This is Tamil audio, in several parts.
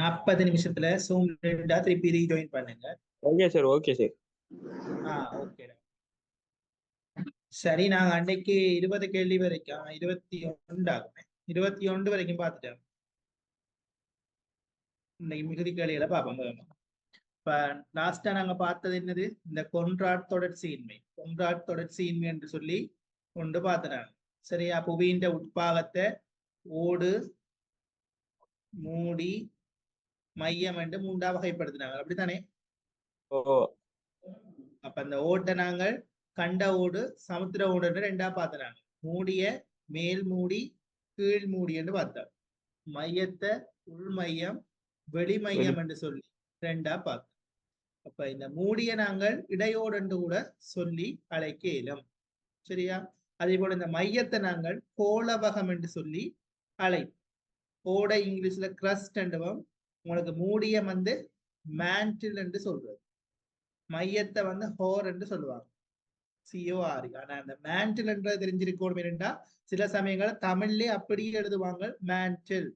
40 நிமிஷத்துல Zoom திருப்பி ரீஜாயின் பண்ணுங்க. Okay sir, okay sir. Okay. சரி, நாங்க அன்னைக்கு 20 கேள்வி வரைக்கும் 21 ஆகுமே, 21 வரைக்கும் பார்த்துட்டோம். இன்னைக்கு மிகுதி கேள்விகளை பார்ப்போம். இப்ப லாஸ்டா நாங்க பார்த்தது என்னது? இந்த கொன்றாட் தொடர்ச்சியின்மை. கொன்றாட் தொடர்ச்சியின்மை என்று சொல்லி கொண்டு பார்த்துனாங்க. சரியா? புவியின் உட்பாகத்தை ஓடு, மூடி, மையம் என்று 3ஆ வகைப்படுத்தினாங்க. அப்படித்தானே? அப்ப அந்த ஓட்டை நாங்கள் கண்ட ஓடு, சமுத்திர ஓடு என்று 2ஆ பார்த்தினாங்க. மூடிய மேல் மூடி, கீழ் மூடி என்று பார்த்தோம். மையத்தை உள்மையம், வெளிமையம் என்று சொல்லி 2ஆ பார்த்தோம். அப்ப இந்த மூடிய நாங்கள் இடையோடு என்று கூட சொல்லி அழைக்க இயலும். சரியா? அதே போல இந்த மையத்தை நாங்கள் கோளவகம் என்று சொல்லி அழைப்போம். ஓடை இங்கிலீஷ்ல கிரஸ்ட் என்றும், உங்களுக்கு மூடிய வந்து மேண்டில் என்று சொல்றது. மையத்தை வந்து ஹோர் என்று சொல்லுவாங்க, COR. ஆனா அந்த மேண்டில் என்றது தெரிஞ்சிருக்கணும். என்னண்டா சில சமயங்கள் தமிழ்ல அப்படியே எழுதுவாங்க மேண்டில்.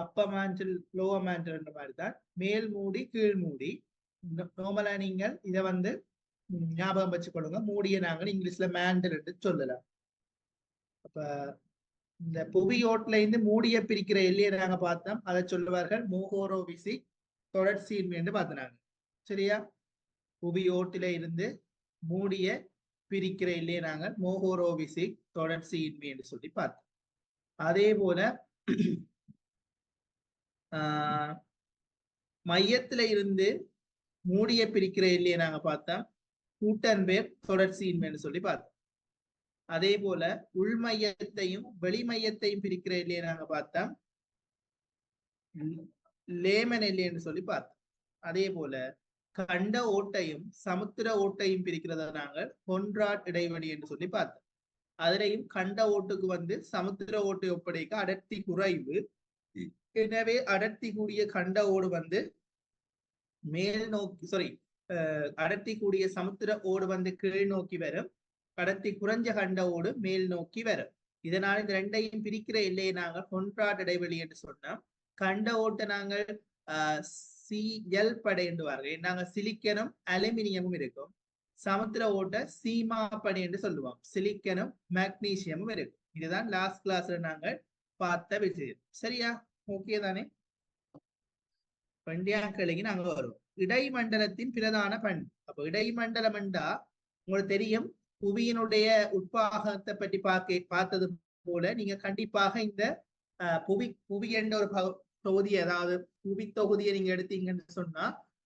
அப்ப மேண்டில், லோவர் மேண்டில் என்ற மாதிரி தான் மேல் மூடி, கீழ் மூடி. நார்மலா நீங்கள் இதை வந்து ஞாபகம் வச்சுக்கொள்ளுங்க. மூடிய நாங்கள் இங்கிலீஷ்ல மேண்டில் என்று சொல்லலாம். அப்ப இந்த புவியோட்டுல இருந்து மூடிய பிரிக்கிற எல்லையை நாங்க பார்த்தோம். அதை சொல்லுவார்கள் மோகோரோவிசிக் தொடர்ச்சியின்மை என்று பார்த்தனாங்க. சரியா? புவியோட்டில இருந்து மூடிய பிரிக்கிற எல்லையை நாங்கள் மோகோரோவிசிக் தொடர்ச்சியின்மை என்று சொல்லி பார்த்தோம். அதே போல மையத்தில இருந்து மூடிய பிரிக்கிற எல்லையை நாங்க பார்த்தோம் கூட்டன்பேர் தொடர்ச்சியின்மை என்று சொல்லி பார்த்தோம். அதே போல உள்மையத்தையும் வெளிமையத்தையும் பிரிக்கிற எல்லையை நாங்க பார்த்தோம் லேமன் எல்லை என்று சொல்லி பார்த்தோம். அதே போல கண்ட ஓட்டையும் சமுத்திர ஓட்டையும் பிரிக்கிறத நாங்கள் கொன்றாட் இடைவெளி என்று சொல்லி பார்த்தோம். அதிலையும் கண்ட ஓட்டுக்கு வந்து சமுத்திர ஓட்டை ஒப்படைக்க அடர்த்தி குறைவு. எனவே அடர்த்தி கூடிய கண்ட ஓடு வந்து மேல் நோக்கி அடர்த்தி கூடிய சமுத்திர ஓடு வந்து கீழ் நோக்கி வரும். அடர்த்தி குறைஞ்ச கண்ட ஓடு மேல் நோக்கி வரும். இதனால் இந்த ரெண்டையும் பிரிக்கிற எல்லையை நாங்கள் கொன்றாட் இடைவெளி என்று சொன்னோம். கண்ட ஓட்டை நாங்கள் CL படை என்று நாங்க சிலிக்கனும் அலுமினியமும் இருக்கும். சமுத்திர ஓட்ட சீமா படை என்று சொல்லுவோம். சிலிக்கனும் மேக்னீசியமும் இருக்கும். இதுதான் லாஸ்ட் கிளாஸ்ல நாங்கள் பார்த்த விஷயம். சரியா? ஓகே தானே? பண்டியாக்களுக்கு நாங்க வரும் இடைமண்டலத்தின் பிரதான பண்பு. அப்ப இடைமண்டலம் என்றா உங்களுக்கு தெரியும், புவியினுடைய உட்பாகத்தை பற்றி பார்த்தது போல நீங்க கண்டிப்பாக இந்த புவி என்ற ஒரு தொகுதி, அதாவது புவி தொகுதியை நீங்க எடுத்தீங்கன்னு சொன்னா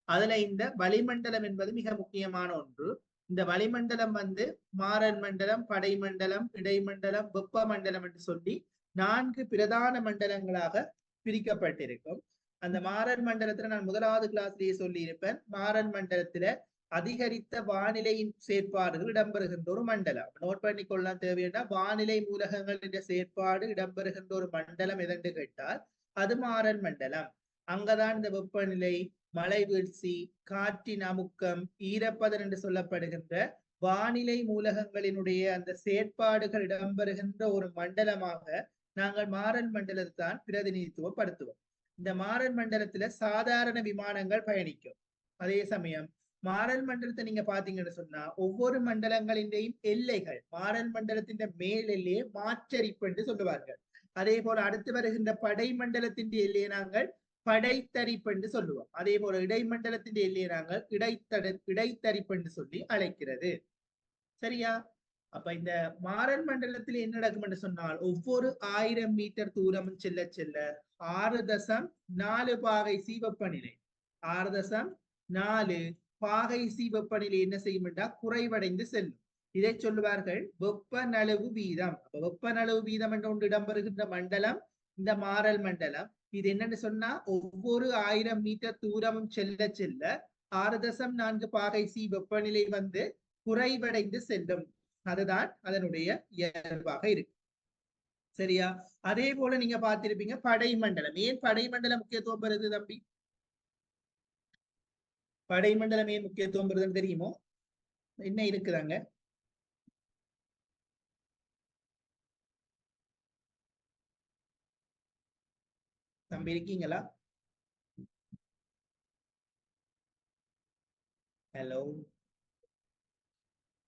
அதுல இந்த வளிமண்டலம் என்பது மிக முக்கியமான ஒன்று. இந்த வளிமண்டலம் வந்து மாறன் மண்டலம், படைமண்டலம், இடைமண்டலம், வெப்ப மண்டலம் என்று சொல்லி 4 பிரதான மண்டலங்களாக பிரிக்கப்பட்டிருக்கும். அந்த மாறன் மண்டலத்துல நான் முதலாவது கிளாஸ்லயே சொல்லி இருப்பேன், மாறன் மண்டலத்துல அதிகரித்த வானிலையின் செயற்பாடுகள் இடம்பெறுகின்ற ஒரு மண்டலம். நோட் பண்ணிக்கொள்ளலாம். தேவையா வானிலை மூலகங்கள் என்ற செயற்பாடு இடம்பெறுகின்ற ஒரு மண்டலம் எதென்று கேட்டால் அது மாறன் மண்டலம். அங்கதான் இந்த வெப்பநிலை, மழை வீழ்ச்சி, காற்றின் அமுக்கம், ஈரப்பதன் என்று சொல்லப்படுகின்ற வானிலை மூலகங்களினுடைய அந்த செயற்பாடுகள் இடம்பெறுகின்ற ஒரு மண்டலமாக நாங்கள் மாறன் மண்டலத்தை தான் பிரதிநிதித்துவப்படுத்துவோம். இந்த மாறன் மண்டலத்துல சாதாரண விமானங்கள் பயணிக்கும். அதே சமயம் மாறன் மண்டலத்தை நீங்க பாத்தீங்கன்னு சொன்னா ஒவ்வொரு மண்டலங்களின் எல்லைகள், மாறன் மண்டலத்தின் மேல் எல்லையை மாற்றரிப்பு என்று சொல்லுவார்கள். அதே போல அடுத்து வருகின்ற படைமண்டலத்தின் எல்லையை நாங்கள் படைத்தரிப்பு என்று சொல்லுவோம். அதே போல இடைமண்டலத்தின் எல்லையை நாங்கள் இடைத்தரிப்பு என்று சொல்லி அழைக்கிறது. சரியா? அப்ப இந்த மாறன் மண்டலத்தில் என்ன நடக்கும் என்று சொன்னால் ஒவ்வொரு 1000 மீட்டர் தூரம் செல்ல செல்ல 6.4 பாகை சி வெப்பநிலை, 6.4 பாகை சி வெப்பநிலை என்ன செய்யும் என்றால் குறைவடைந்து செல்லும். இதை சொல்லுவார்கள் வெப்ப நழுவு வீதம். வெப்ப நழுவு வீதம் என்ற ஒன்று இடம்பெறுகின்ற மண்டலம் இந்த மாறல் மண்டலம். இது என்னன்னு சொன்னா ஒவ்வொரு 1000 மீட்டர் தூரமும் செல்ல செல்ல 6.4 பாகை சி வெப்பநிலை வந்து குறைவடைந்து செல்லும். அதுதான் அதனுடைய இயல்பாக இருக்கு. சரியா? அதே போல நீங்க பார்த்திருப்பீங்க படைமண்டலம். ஏன் படைமண்டலம் முக்கியத்துவம் பெறுது தம்பி? படைமண்டலம் ஏன் முக்கியத்துவம் பெறுதுன்னு தெரியுமோ? என்ன இருக்குதாங்க? தம்பி இருக்கீங்களா? ஹலோ.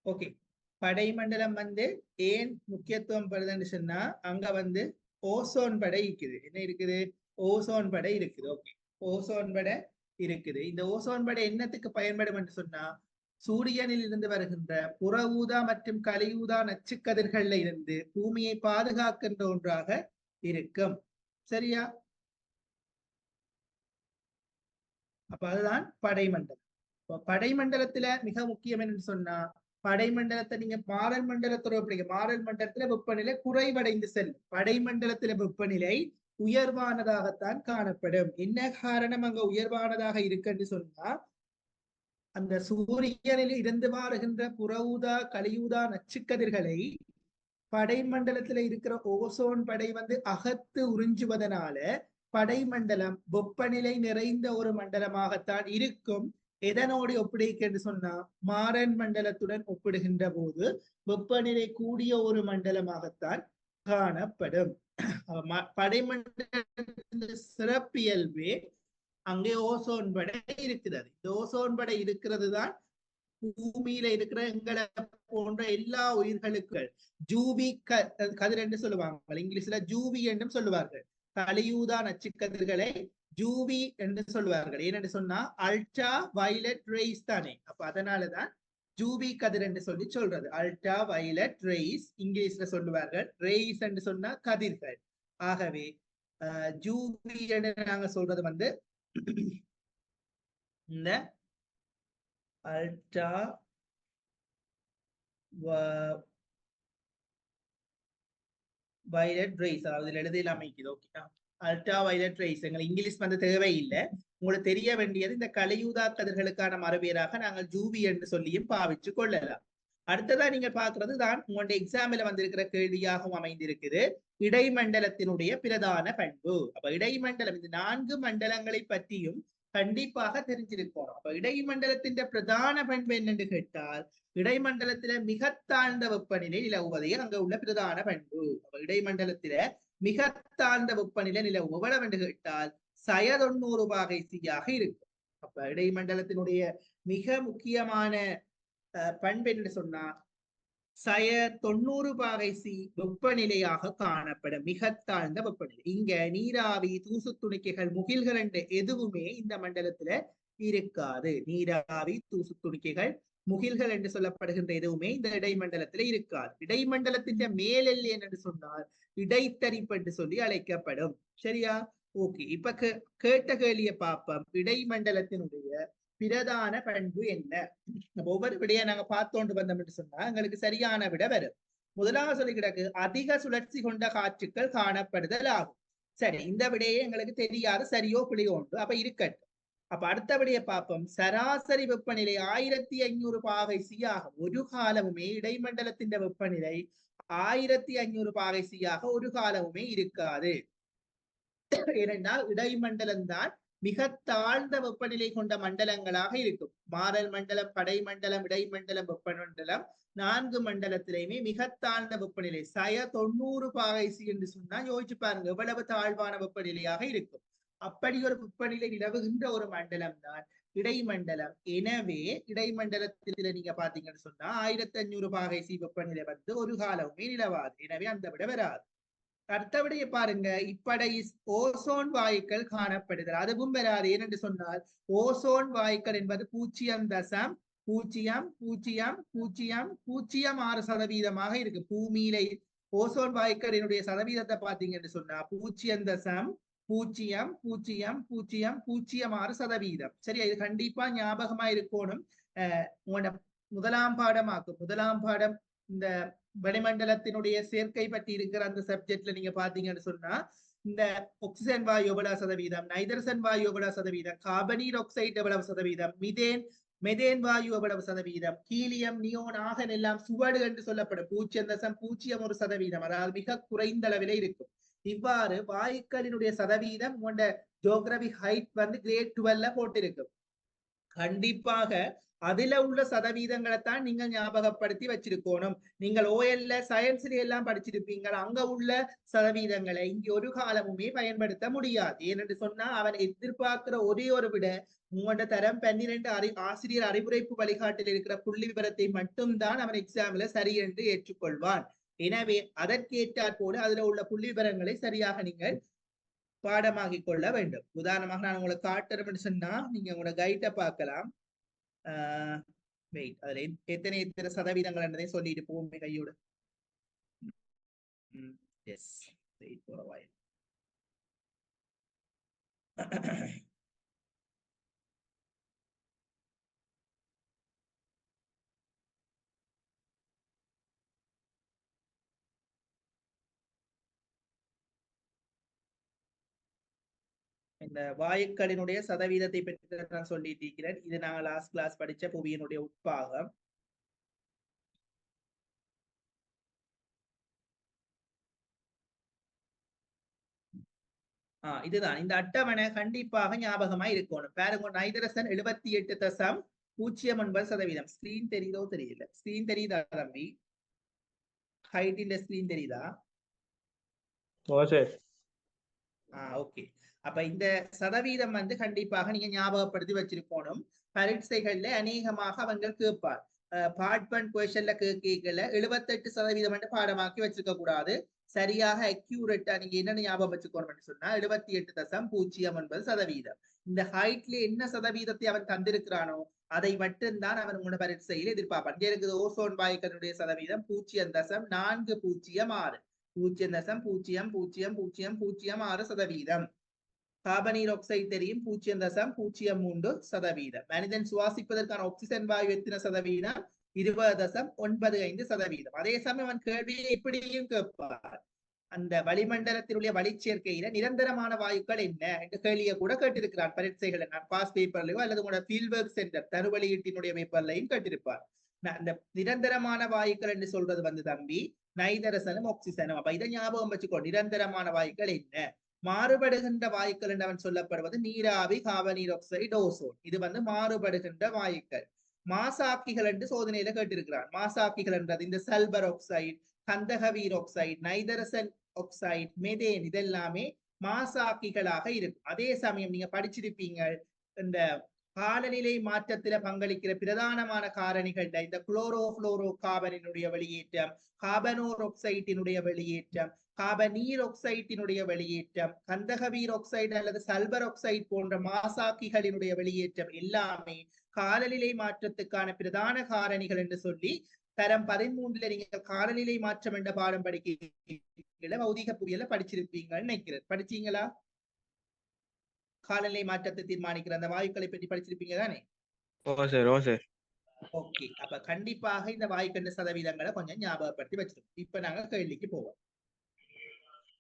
ஓகே, படைமண்டலம் வந்து ஏன் முக்கியத்துவம் பெறுதுன்னு சொன்னா அங்க வந்து ஓசோன் படை இருக்குது. என்ன இருக்குது? ஓசோன் படை இருக்குது. ஓகே, ஓசோன் படை இருக்குது. இந்த ஓசோன் படை என்னத்துக்கு பயன்படும் என்று சொன்னா சூரியனில் இருந்து வருகின்ற புற ஊதா மற்றும் கலியூதா நச்சுக்கதிர்கள்ல இருந்து பூமியை பாதுகாக்கின்ற ஒன்றாக இருக்கும். சரியா? அப்ப அதுதான் படைமண்டலம். படைமண்டலத்துல மிக முக்கியம் என்று சொன்னா படைமண்டலத்தை நீங்க மாறல் மண்டலத்தோட ஒப்பிடுங்க. மாறல் மண்டலத்துல வெப்பநிலை குறைவடைந்து செல்லும். படைமண்டலத்துல வெப்பநிலை உயர்வானதாகத்தான் காணப்படும். என்ன காரணம் அங்க உயர்வானதாக இருக்குன்னு சொன்னா அந்த சூரியனில் இருந்து மாறுகின்ற புற ஊதா கலியூதா நச்சுக்கதிர்களை படைமண்டலத்துல இருக்கிற ஓசோன் படை வந்து அகத்து உறிஞ்சுவதனால படைமண்டலம் வெப்பநிலை நிறைந்த ஒரு மண்டலமாகத்தான் இருக்கும். எதனோடு ஒப்பிடுகிறது சொன்னா மாறன் மண்டலத்துடன் ஒப்பிடுகின்ற போது வெப்பநிலை கூடிய ஒரு மண்டலமாகத்தான் காணப்படும். படைமண்டலத்தின் சிறப்பியல்பே அங்கே ஓசோன் படை இருக்கிறது. இந்த ஓசோன் படை இருக்கிறது தான் பூமியில இருக்கிற எங்களை போன்ற எல்லா உயிர்களுக்கு ஜூவி கதிர் என்று சொல்லுவாங்க. இங்கிலீஷ்ல ஜூவி என்றும் சொல்லுவார்கள். கலியூதா நச்சுக்கதிர்களை ஜூவி என்று சொல்லுவார்கள். ஏனென்று சொன்னா அல்ட்ரா வயலட் ரேஸ் தானே. அப்ப அதனாலதான் ஜூவி கதிர் என்று சொல்லி சொல்றது. அல்ட்ரா வயலட் ரேஸ் இங்கிலீஷ்ல சொல்லுவார்கள். ரேஸ் என்று சொன்னா கதிர்கள். ஆகவே ஜூவி என்று நாங்க சொல்றது வந்து இந்த அல்ட்ரா வயலட் ரேஸ், அதாவது எழுதியில் அமைக்குது. ஓகே, அல்ட்ரா வயலட் ரேஸ் எங்களுக்கு இங்கிலீஷ் வந்து தேவையில்லை. உங்களுக்கு தெரிய வேண்டியது இந்த கலியூதா கதிர்களுக்கான மறுபெயராக நாங்கள் ஜூவி என்று சொல்லியும் பாவிச்சு கொள்ளலாம். அடுத்ததா நீங்க பாக்குறது தான் உங்களுடைய எக்ஸாம்ல வந்திருக்கிற கேள்வியாகவும் அமைந்திருக்குது இடைமண்டலத்தினுடைய பிரதான பண்பு. அப்ப இடைமண்டலம் இந்த 4 மண்டலங்களை பற்றியும் கண்டிப்பாக தெரிஞ்சிருக்கணும். அப்ப இடைமண்டலத்தின் பிரதான பண்பு என்னன்னு கேட்டால் இடைமண்டலத்தில மிக தாழ்ந்த வெப்பநிலை நிலவுவதே அங்க உள்ள பிரதான பண்பு. அப்ப இடைமண்டலத்தில மிக தாழ்ந்த வெப்பநிலை நிலவு எவ்வளவு என்று கேட்டால் 90 பாகை C-யாக இருக்கும். அப்ப இடைமண்டலத்தினுடைய மிக முக்கியமான பண்பு என்று சொன்னா 90 பாகை C வெப்பநிலையாக காணப்படும். மிக தாழ்ந்த வெப்பநிலை. இங்க நீராவி, தூசு துணிக்கைகள், முகில்கள் என்ற எதுவுமே இந்த மண்டலத்துல இருக்காது. நீராவி, தூசு துணிக்கைகள், முகில்கள் என்று சொல்லப்படுகின்ற எதுவுமே இந்த இடைமண்டலத்துல இருக்காது. இடைமண்டலத்தின் மேலெல்லை என்று சொன்னால் இடைத்தரிப்பு என்று சொல்லி அழைக்கப்படும். சரியா? ஓகே, இப்ப கேட்ட கேள்வியை பார்ப்போம். இடைமண்டலத்தினுடைய பிரதான பண்பு என்ன? ஒவ்வொரு விடையை நாங்க பார்த்தோண்டு வந்தோம் என்று சொன்னா எங்களுக்கு சரியான விட வரும். முதலாவது சொல்லி கிடக்கு அதிக சுழற்சி கொண்ட காற்றுக்கள் காணப்படுதல் ஆகும். சரி, இந்த விடையே எங்களுக்கு தெரியாது, சரியோ பிழையோ உண்டு. அப்ப இருக்கட்டும். அப்ப அடுத்த விடையை பார்ப்போம். சராசரி வெப்பநிலை 1500 பாகை C ஆகும். ஒரு காலமுமே இடைமண்டலத்தின் வெப்பநிலை 1500 பாகை C ஆக ஒரு காலமுமே இருக்காது. ஏனென்றால் இடைமண்டலம் தான் மிக தாழ்ந்த வெப்பநிலை கொண்ட மண்டலங்களாக இருக்கும். மாறல் மண்டலம், படைமண்டலம், இடைமண்டலம், வெப்பமண்டலம் 4 மண்டலத்திலையுமே மிக தாழ்ந்த வெப்பநிலை 90 பாகை C என்று சொன்னா யோசிச்சு பாருங்க எவ்வளவு தாழ்வான வெப்பநிலையாக இருக்கும். அப்படி ஒரு வெப்பநிலை நிலவுகின்ற ஒரு மண்டலம் தான் இடைமண்டலம். எனவே இடைமண்டலத்தில நீங்க பாத்தீங்கன்னு சொன்னா 1500 பாகை C வெப்பநிலை வந்து ஒரு காலமுமே நிலவாது. எனவே அந்த விட வராது. அடுத்தபடியை பாருங்க, இப்படை ஓசோன் வாயுக்கள் காணப்படுகிறது. அதுவும் வராது. ஏனென்று சொன்னால் ஓசோன் வாயுக்கள் என்பது 0.000006% இருக்கு. பூமியில ஓசோன் வாயுக்களினுடைய சதவீதத்தை பாத்தீங்கன்னு சொன்னா 0.000006%. சரியா? இது கண்டிப்பா ஞாபகமா இருக்கணும். உங்களோட முதலாம் பாடம் இந்த வளிமண்டலத்தினுடைய சேர்க்கை பற்றி இருக்கிற அந்த சப்ஜெக்ட்ல நீங்க பாத்தீங்கன்னு சொன்னா இந்த ஆக்சிஜன் வாயு எவ்வளவு சதவீதம், நைட்ரசன் வாயு எவ்வளவு சதவீதம், கார்பனீர் ஆக்சைடு எவ்வளவு சதவீதம், மெதேன் வாயு எவ்வளவு சதவீதம், ஹீலியம், நியோன், ஆகன் எல்லாம் சுவடு என்று சொல்லப்படும் 0.01%, அதாவது மிக குறைந்த அளவிலே இருக்கும். இவ்வாறு வாயுக்களினுடைய சதவீதம் உங்களோட ஜியோகிராபி ஹைட் வந்து கிரேட் 12 போட்டிருக்கும். கண்டிப்பாக அதுல உள்ள சதவீதங்களைத்தான் நீங்க ஞாபகப்படுத்தி வச்சிருக்கணும். நீங்கள் ஓஎல்ல சயின்ஸ்ல எல்லாம் படிச்சிருப்பீங்க, அங்க உள்ள சதவீதங்களை இங்க ஒரு காலமுமே பயன்படுத்த முடியாது. ஏனென்று சொன்னா அவன் எதிர்பார்க்கிற ஒரே ஒரு விட உங்களோட தரம் 12 ஆசிரியர் அறிவுரைப்பு வழிகாட்டில் இருக்கிற புள்ளி விவரத்தை மட்டும்தான் அவன் எக்ஸாம்ல சரி என்று ஏற்றுக்கொள்வான். எனவே அதற்கேற்றாற் போல அதுல உள்ள புள்ளி விவரங்களை சரியாக நீங்கள் பாடமாக்கிக் கொள்ள வேண்டும். உதாரணமாக நான் உங்களுக்கு காட்டுறேன் சொன்னா நீங்க உங்களோட கைட்டை பார்க்கலாம். வெயிட், அதுல எத்தனை சதவீதங்கள் என்றதை சொல்லிட்டு போவோமே கையோடு. Yes, wait for a while. இந்த வாயுக்களினுடைய சதவீதத்தை பற்றி நான் சொல்லிட்டு இருக்கிறேன். இது நாங்கள் லாஸ்ட் கிளாஸ் படிச்ச புவியினுடைய உட்பாகம். இதுதான் இந்த அட்டவணை கண்டிப்பாக ஞாபகமா இருக்கணும். பாருங்க, நைதரசன் 78.09%. ஸ்கிரீன் தெரியுதோ தெரியல? ஸ்கிரீன் தெரியுதா தம்பி? ஹைட் இந்த ஸ்கிரீன் தெரியுதா? ஓகே. அப்ப இந்த சதவீதம் வந்து கண்டிப்பாக நீங்க ஞாபகப்படுத்தி வச்சிருக்கணும். பரீட்சைகள்ல அநேகமாக அவங்க கேட்பார். பார்ட் 1 கொஸ்டின்ல கேட்கல 78% மட்டும் பாடமாக்கி வச்சிருக்க கூடாது. சரியாக அக்யூரேட்டா நீங்க என்னென்ன ஞாபகம் வச்சுக்கணும்னு சொன்னா 78.09%. இந்த ஹைட்ல என்ன சதவீதத்தை அவன் தந்திருக்கிறானோ அதை மட்டும்தான் அவன் உங்களோட பரீட்சையில் எதிர்பார்ப்பான். இங்க இருக்குது ஓசோன் வாயுக்களுடைய சதவீதம் 0.406. 0.000006%. கார்பனீர் ஆக்சைடு தெரியும் 0.03%. மனிதன் சுவாசிப்பதற்கான ஆக்சிஜன் வாயு எத்தனை சதவீதம்? 20.95%. அதே சமயம் அவன் கேள்வியை எப்படியும் கேட்பார், அந்த வளிமண்டலத்தினுடைய வளிச்சேர்க்கையில நிரந்தரமான வாயுக்கள் என்ன என்று கேள்வியை கூட கேட்டிருக்கிறார் பரீட்சைகளை. நான் பாஸ் பேப்பர்லயோ அல்லது உங்களோட ஃபீல்ட் ஒர்க் சென்டர் தருவழியீட்டினுடைய பேப்பர்லையும் கேட்டிருப்பார். அந்த நிரந்தரமான வாயுக்கள் என்று சொல்றது வந்து தம்பி நைதரசனும் ஆக்சிஜனும். அப்ப இதை ஞாபகம் வச்சுக்கோ. நிரந்தரமான வாயுக்கள் என்ன? மாறுபடுகின்ற வாயுக்கள் என்று அவன் சொல்லப்படுவது நீராவி, கார்பனீர் ஆக்சைடு, ஓசோன். இது வந்து மாறுபடுகின்ற வாயுக்கள். மாசாக்கிகள் என்று சோதனையில கேட்டிருக்கிறான். மாசாக்கிகள் என்றது இந்த சல்பர் ஆக்சைடு, கந்தகவீர் ஆக்சைடு, நைதரசன் ஆக்சைடு, மெதேன், இதெல்லாமே மாசாக்கிகளாக இருக்கும். அதே சமயம் நீங்க படிச்சிருப்பீங்க, இந்த காலநிலை மாற்றத்தில பங்களிக்கிற பிரதானமான காரணிகள் இந்த குளோரோஃபுளோரோ கார்பனினுடைய வெளியேற்றம், கார்பனோர் ஆக்சைட்டினுடைய வெளியேற்றம், கார்பனீர் ஆக்சைட்டினுடைய வெளியேற்றம், கந்தகவீர் ஆக்சைடு அல்லது சல்பர் ஆக்சைடு போன்ற மாசாக்கிகளினுடைய வெளியேற்றம் எல்லாமே காலநிலை மாற்றத்துக்கான பிரதான காரணிகள் என்று சொல்லி தரம் 13ல நீங்க காலநிலை மாற்றம் என்ற பாடம் படிக்க பௌதிக புவியியல படிச்சிருப்பீங்கன்னு நினைக்கிறேன். படிச்சீங்களா? காலநிலை மாற்றத்தை தீர்மானிக்கிற அந்த வாயுக்களை பற்றி படிச்சிருப்பீங்க தானே? ஓகே. அப்ப கண்டிப்பாக இந்த வாயுக்கண்ட சதவீதங்களை கொஞ்சம் ஞாபகப்படுத்தி வச்சிருக்கோம். இப்ப நாங்க கேள்விக்கு போவோம்.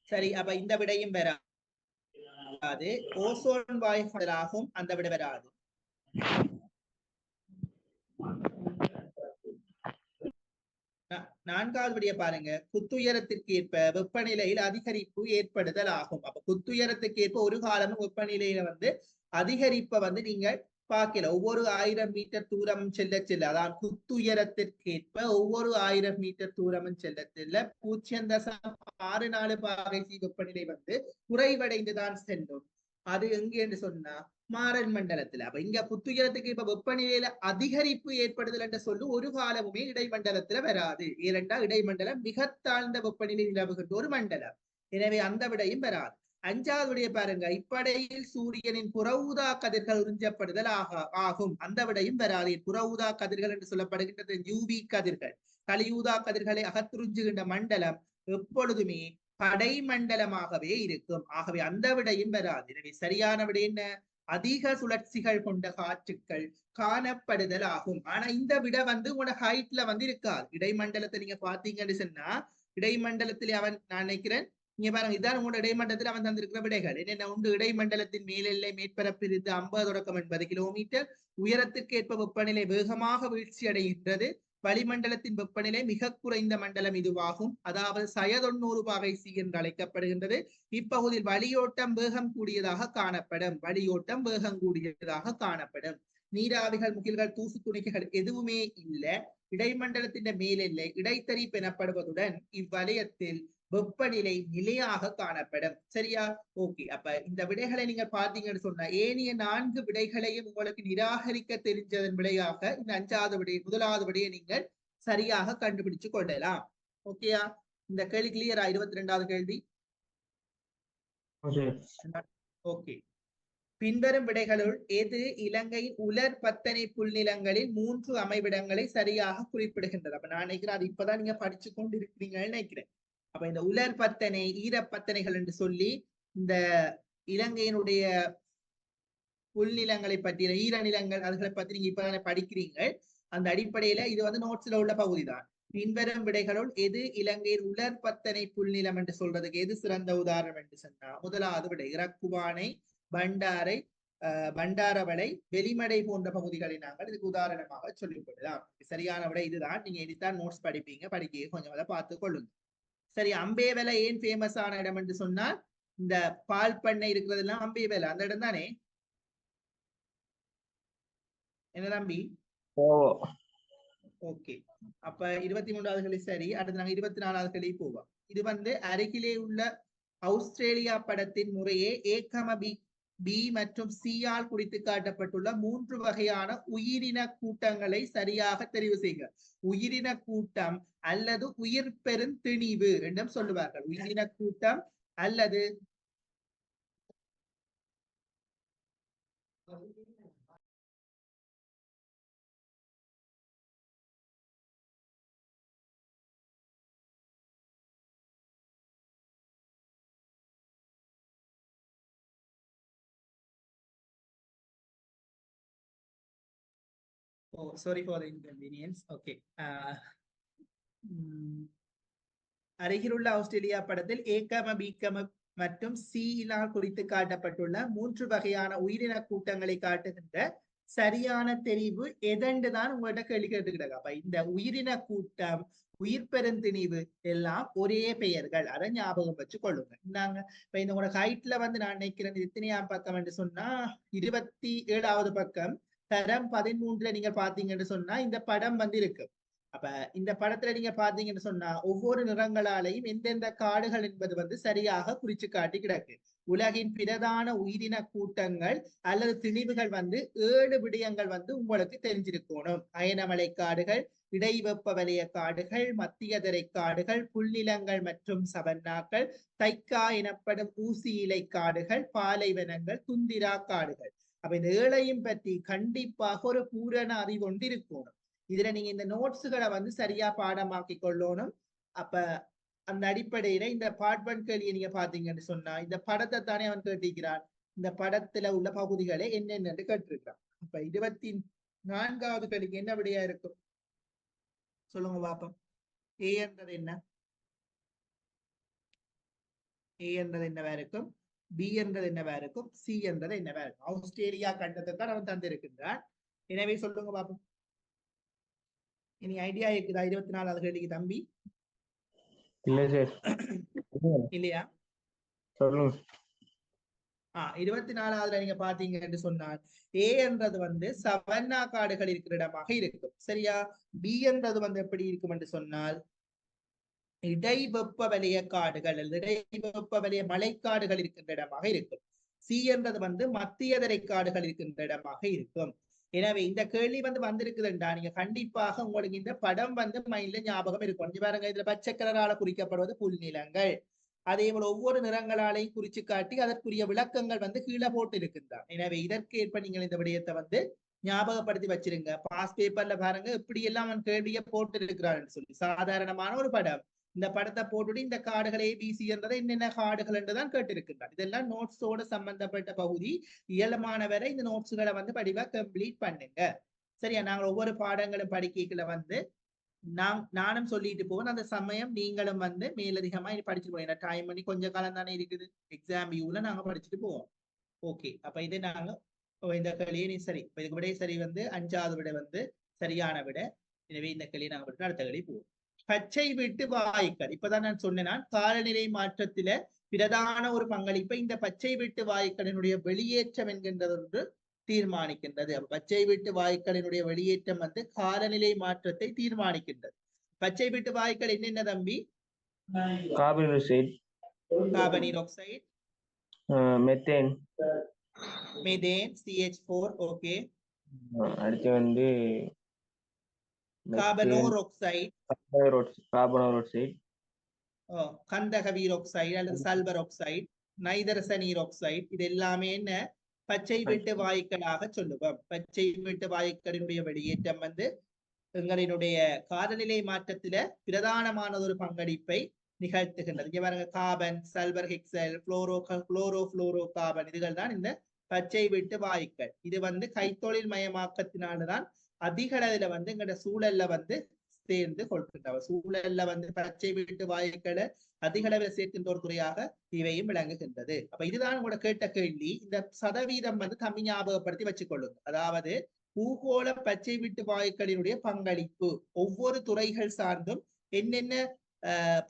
சரி, அப்ப இந்த விடையும் வராது. ஓசோன் வாயுகளாகும், அந்த விட வராது. நான்காவது விடைய பாருங்க, குத்துயரத்திற்கு ஏற்ப வெப்பநிலையில் அதிகரிப்பு ஏற்படுதல் ஆகும். அப்ப குத்துயரத்துக்கு ஏற்ப ஒரு காலமும் வெப்பநிலையில வந்து அதிகரிப்பை வந்து நீங்கள் பார்க்கல. ஒவ்வொரு 1000 மீட்டர் தூரம் செல்ல அதான் குத்துயரத்திற்கேற்ப ஒவ்வொரு 1000 மீட்டர் தூரமும் செல்ல 0.64 பாகை வெப்பநிலை வந்து குறைவடைந்துதான் செல்லும். அது எங்க என்று சொன்னா மாறன் மண்டலத்துல. அப்ப இங்க புத்துயரத்துக்கு இப்ப வெப்பநிலையில அதிகரிப்பு ஏற்படுதல் என்று சொல்லு ஒரு காலமுமே இடைமண்டலத்துல வராது. ஏனென்றால் இடைமண்டலம் மிக தாழ்ந்த வெப்பநிலை நிலவுகின்ற ஒரு மண்டலம். எனவே அந்த விடையும் வராது. 5வது விடைய பாருங்க, இப்படையில் சூரியனின் புற ஊதா கதிர்கள் உறிஞ்சப்படுதல் ஆகும். அந்த விடையும் வராது. புற ஊதா கதிர்கள் என்று சொல்லப்படுகின்றது யூவி கதிர்கள். கலியூதா கதிர்களை அகத்துறிஞ்சுகின்ற மண்டலம் எப்பொழுதுமே படைமண்டலமாகவே இருக்கும். ஆகவே அந்த விடையும் வராது. எனவே சரியான விடை என்ன? அதிக சுழற்சிகள் கொண்ட காற்றுக்கள் காணப்படுதல் ஆகும். ஆனா இந்த விட வந்து உங்களோட ஹைட்ல வந்து இருக்காது. இடைமண்டலத்தை நீங்க பாத்தீங்கன்னு சொன்னா இடைமண்டலத்திலே அவன் நான் நினைக்கிறேன் நீங்க பாருங்க, இதான் உங்களோட இடைமண்டலத்தில் அவன் தந்திருக்கிற விடைகள் என்னென்ன உண்டு. இடைமண்டலத்தின் மேலெல்லை மேற்பரப்பு இருந்து 50 கிலோமீட்டர் உயரத்திற்கு ஏற்ப வெப்பநிலை வேகமாக வீழ்ச்சி அடைகின்றது. வளிமண்டலத்தின் வெப்பநிலை மிக குறைந்த மண்டலம் இதுவாகும். அதாவது 90 பாகை சி என்று அழைக்கப்படுகின்றது. இப்பகுதியில் வளியோட்டம் வேகம் கூடியதாக காணப்படும். வளியோட்டம் வேகம் கூடியதாக காணப்படும். நீராவிகள், முகில்கள், தூசு துணிக்கைகள் எதுவுமே இல்லை. இடைமண்டலத்தின் மேலில்லை இடைத்தரிப்பு எனப்படுவதுடன் இவ்வலயத்தில் வெப்பநிலை நிலையாக காணப்படும். சரியா? ஓகே. அப்ப இந்த விடைகளை நீங்க பார்த்தீங்கன்னு சொன்னா ஏனைய 4 விடைகளையும் உங்களுக்கு நிராகரிக்க தெரிஞ்சதன் விடையாக இந்த 5வது விடை, முதலாவது விடையை நீங்கள் சரியாக கண்டுபிடிச்சு கொள்ளலாம். ஓகேயா? இந்த கேள்வி கிளியரா? 22வது கேள்வி. ஓகே. பின்வரும் விடைகளுள் எது இலங்கையின் உலர் பத்தனை புல்நிலங்களில் 3 அமைவிடங்களை சரியாக குறிப்பிடுகின்றது? அப்ப நான் நினைக்கிறேன் அது இப்பதான் நீங்க படிச்சு கொண்டு இருக்கிறீங்கன்னு நினைக்கிறேன். அப்ப இந்த உலர் பத்தனை, ஈரப்பத்தனைகள் என்று சொல்லி இந்த இலங்கையினுடைய புல்நிலங்களை பற்றி, ஈரநிலங்கள் அதுகளை பத்தி நீங்க இப்பதானே படிக்கிறீங்க. அந்த அடிப்படையில இது வந்து நோட்ஸ்ல உள்ள பகுதி தான். பின்வரும் விடைகளுள் எது இலங்கையின் உலர் பத்தனை புல்நிலம் என்று சொல்றதுக்கு எது சிறந்த உதாரணம் என்று சொன்னா முதலாவது விடை இறக்குவானை, பண்டாரை, பண்டாரவளை, வெளிமடை போன்ற பகுதிகளை நாங்கள் இதுக்கு உதாரணமாக சொல்லிக் கொள்ளலாம். சரியான விட இதுதான். நீங்க இதுதான் நோட்ஸ் படிப்பீங்க, படிக்க கொஞ்சம் அதை பார்த்து கொள்ளுங்க. சரி, அம்பேவலை ஏன் ஃபேமஸ் ஆன இடம் என்று சொன்னால் இந்த பால் பண்ணை இருக்கிறதெல்லாம் அம்பேவலை அந்த இடம் தானே? என்ன தம்பி? ஓகே. அப்ப 23வது கேள்வி சரி. அடுத்து நாங்க 24வது கேள்வி போவோம். இது வந்து அருகிலே உள்ள ஆஸ்திரேலியா படத்தின் முறையே பி மற்றும் சியால் குறித்து காட்டப்பட்டுள்ள 3 வகையான உயிரின கூட்டங்களை சரியாக தெரிவு செய்க. உயிரின கூட்டம் அல்லது உயிர் பெருந்திணிவு என்றும் சொல்லுவார்கள். உயிரின கூட்டம் அல்லது Oh, sorry for the inconvenience. Okay. அருகிலுள்ள ஆஸ்திரேலியா படத்தில் ஏகம, பிகம மற்றும் சியினால் குறித்து காட்டப்பட்டுள்ள 3 வகையான உயிரின கூட்டங்களை காட்டுகின்ற சரியான தெரிவு எதென்றுதான் உங்கள்கிட்ட கேள்வி கேட்டுக்கிட்டாங்க. அப்ப இந்த உயிரின கூட்டம், உயிர் பெருந்திணிவு எல்லாம் ஒரே பெயர்கள். அதை ஞாபகம் வச்சு கொள்ளுங்க. இந்தாங்க இப்ப இந்த உங்களோட ஹைட்ல வந்து நான் நினைக்கிறேன் எத்தனையாம் பக்கம் என்று சொன்னா 27வது பக்கம் தரம் 13ல நீங்க பாத்தீங்கன்னு சொன்னா இந்த படம் வந்து இருக்கு. அப்ப இந்த படத்துல நீங்க பாத்தீங்கன்னு சொன்னா ஒவ்வொரு நிறங்களாலையும் எந்தெந்த காடுகள் என்பது வந்து சரியாக குறிச்சு காட்டி கிடக்கு. உலகின் பிரதான உயிரின கூட்டங்கள் அல்லது திணிவுகள் வந்து 7 விடயங்கள் வந்து உங்களுக்கு தெரிஞ்சிருக்கணும். அயனமலை காடுகள், இடைவெப்ப வலய காடுகள், மத்திய தரை காடுகள், புல்நிலங்கள் மற்றும் சவன்னாக்கள், தைக்கா எனப்படும் ஊசி இலை காடுகள், பாலைவனங்கள், துந்திரா காடுகள். அப்ப இந்த 7ஐயும் பற்றி கண்டிப்பாக ஒரு பூரண அறிவு ஒன்று இருக்கணும். இதுல நீங்க இந்த நோட்ஸுகளை வந்து சரியா பாடமாக்கி கொள்ளணும். அப்ப அந்த அடிப்படையில இந்த பார்ட் 1 கேள்வியை நீங்க பாத்தீங்கன்னு சொன்னா இந்த படத்தை தானே அவன் கேட்டிருக்கிறான். இந்த படத்துல உள்ள பகுதிகளை என்னென்னு கேட்டிருக்கிறான். அப்ப 24வது கேள்விக்கு என்ன விடையா இருக்கும் சொல்லுங்க பாப்போம். ஏ என்றது என்ன? ஏ என்றது என்னவா இருக்கும்? பி என்றது என்னவா இருக்கும்? சி என்றது என்னவா இருக்கும்? ஆஸ்திரேலியா கண்டத்தை தான் அவன் தந்திருக்கின்றான். எனவே சொல்லுங்க பாப்போம். இனி ஐடியா இருக்குதா 24வது கேள்விக்கு தம்பி? இல்ல சார். இல்லையா? சொல்லுங்க. 24வதுல நீங்க பாத்தீங்கன்னு சொன்னால் ஏ என்றது வந்து சவன்னா காடுகள் இருக்கிற இடமாக இருக்கும். சரியா? பி என்றது வந்து எப்படி இருக்கும் என்று சொன்னால் இடைவெப்ப வலய காடுகள் அல்லது இடைவெப்ப வலய மலைக்காடுகள் இருக்கின்ற இடமாக இருக்கும். சி என்றது வந்து மத்திய தரை காடுகள் இருக்கின்ற இடமாக இருக்கும். எனவே இந்த கேள்வி வந்து வந்திருக்குதுண்டா நீங்க கண்டிப்பாக உங்களுக்கு இந்த படம் வந்து மைண்ட்ல ஞாபகம் இருக்கும். பாருங்க, இதுல பச்சை கலரால குறிக்கப்படுவது புல்நிலங்கள். அதே போல ஒவ்வொரு நிறங்களாலையும் குறிச்சு காட்டி அதற்குரிய விளக்கங்கள் வந்து கீழே போட்டு இருக்கின்றார். எனவே இதற்கேற்ப நீங்கள் இந்த விடயத்தை வந்து ஞாபகப்படுத்தி வச்சிருங்க. பாஸ் பேப்பர்ல பாருங்க எப்படி எல்லாம் கேள்வியை போட்டு இருக்கிறாருன்னு சொல்லி. சாதாரணமான ஒரு படம். இந்த படத்தை போட்டுட்டு இந்த காடுகள் ஏபிசி என்றதை என்னென்ன காடுகள் என்றுதான் கேட்டிருக்கின்றார். இதெல்லாம் நோட்ஸோட சம்பந்தப்பட்ட பகுதி. இயலுமானவரை இந்த நோட்ஸுகளை வந்து படிவா கம்ப்ளீட் பண்ணுங்க. சரியா? நாங்கள் ஒவ்வொரு பாடங்களும் படிக்கல வந்து நானும் சொல்லிட்டு போவேன். அந்த சமயம் நீங்களும் வந்து மேலதிகமா படிச்சுட்டு போவோம். ஏன்னா டைம் பண்ணி கொஞ்சம் காலம் தானே இருக்குது. எக்ஸாம் வியூல நாங்க படிச்சுட்டு போவோம். ஓகே. அப்ப இது நாங்க இந்த கேள்வியை சரி. இப்ப இதுக்கு விட சரி வந்து 5வது விட வந்து சரியான விட. எனவே இந்த கேள்வியை நாங்க படிச்சு அடுத்த கேள்வி போவோம். பச்சை வீட்டு வாயுக்கள். இப்பதான் நான் சொன்னேன் காலநிலை மாற்றத்தில பிரதான ஒரு பங்களிப்பை இந்த பச்சை வீட்டு வாயுக்களினுடைய வெளியேற்றம் என்கின்றது ஒன்று தீர்மானிக்கின்றது. பச்சை வீட்டு வாயுக்களினுடைய வெளியேற்றம் வந்து காலநிலை மாற்றத்தை தீர்மானிக்கின்றது. பச்சை வீட்டு வாயுக்கள் என்னென்ன தம்பி? கார்பன் ஆக்சைடு, கார்பனீர் oxide, methane, methane, CH4, okay. அடுத்து வந்து கார்பனோர் ஆக்சைடு, கார்பனோர் ஆக்சைடு, கந்தக வீரோக்சைடு அல்லது சல்பர் ஆக்சைடு, நைதரசனீர் ஆக்சைடு, இது எல்லாமே என்ன பச்சை வீட்டு வாயுக்களாக சொல்லுவோம். பச்சை வீட்டு வாயுக்களினுடைய வெளியேற்றம் வந்து எங்களினுடைய காலநிலை மாற்றத்தில பிரதானமான ஒரு பங்களிப்பை நிகழ்த்துகின்றது. இங்க பாருங்க, கார்பன், சல்பர் ஹெக்சைடு, குளோரோ கார்பன், இதுகள் தான் இந்த பச்சை வீட்டு வாயுக்கள். இது வந்து கைத்தொழில் மயமாக்கத்தினால்தான் அதிக அளவுல வந்து எங்களோட சூழல்ல வந்து சேர்ந்து கொள்கின்றன. சூழல்ல வந்து பச்சை வீட்டு வாயுக்களை அதிக அளவில் சேர்க்கின்ற ஒரு துறையாக இவையும் விளங்குகின்றது. அப்ப இதுதான் உங்களோட கேட்ட கேள்வி. இந்த சதவீதம் வந்து தம்மி ஞாபகப்படுத்தி வச்சுக்கொள்ளுங்க. அதாவது பூகோள பச்சை வீட்டு வாயுக்களினுடைய பங்களிப்பு ஒவ்வொரு துறைகள் சார்ந்தும் என்னென்ன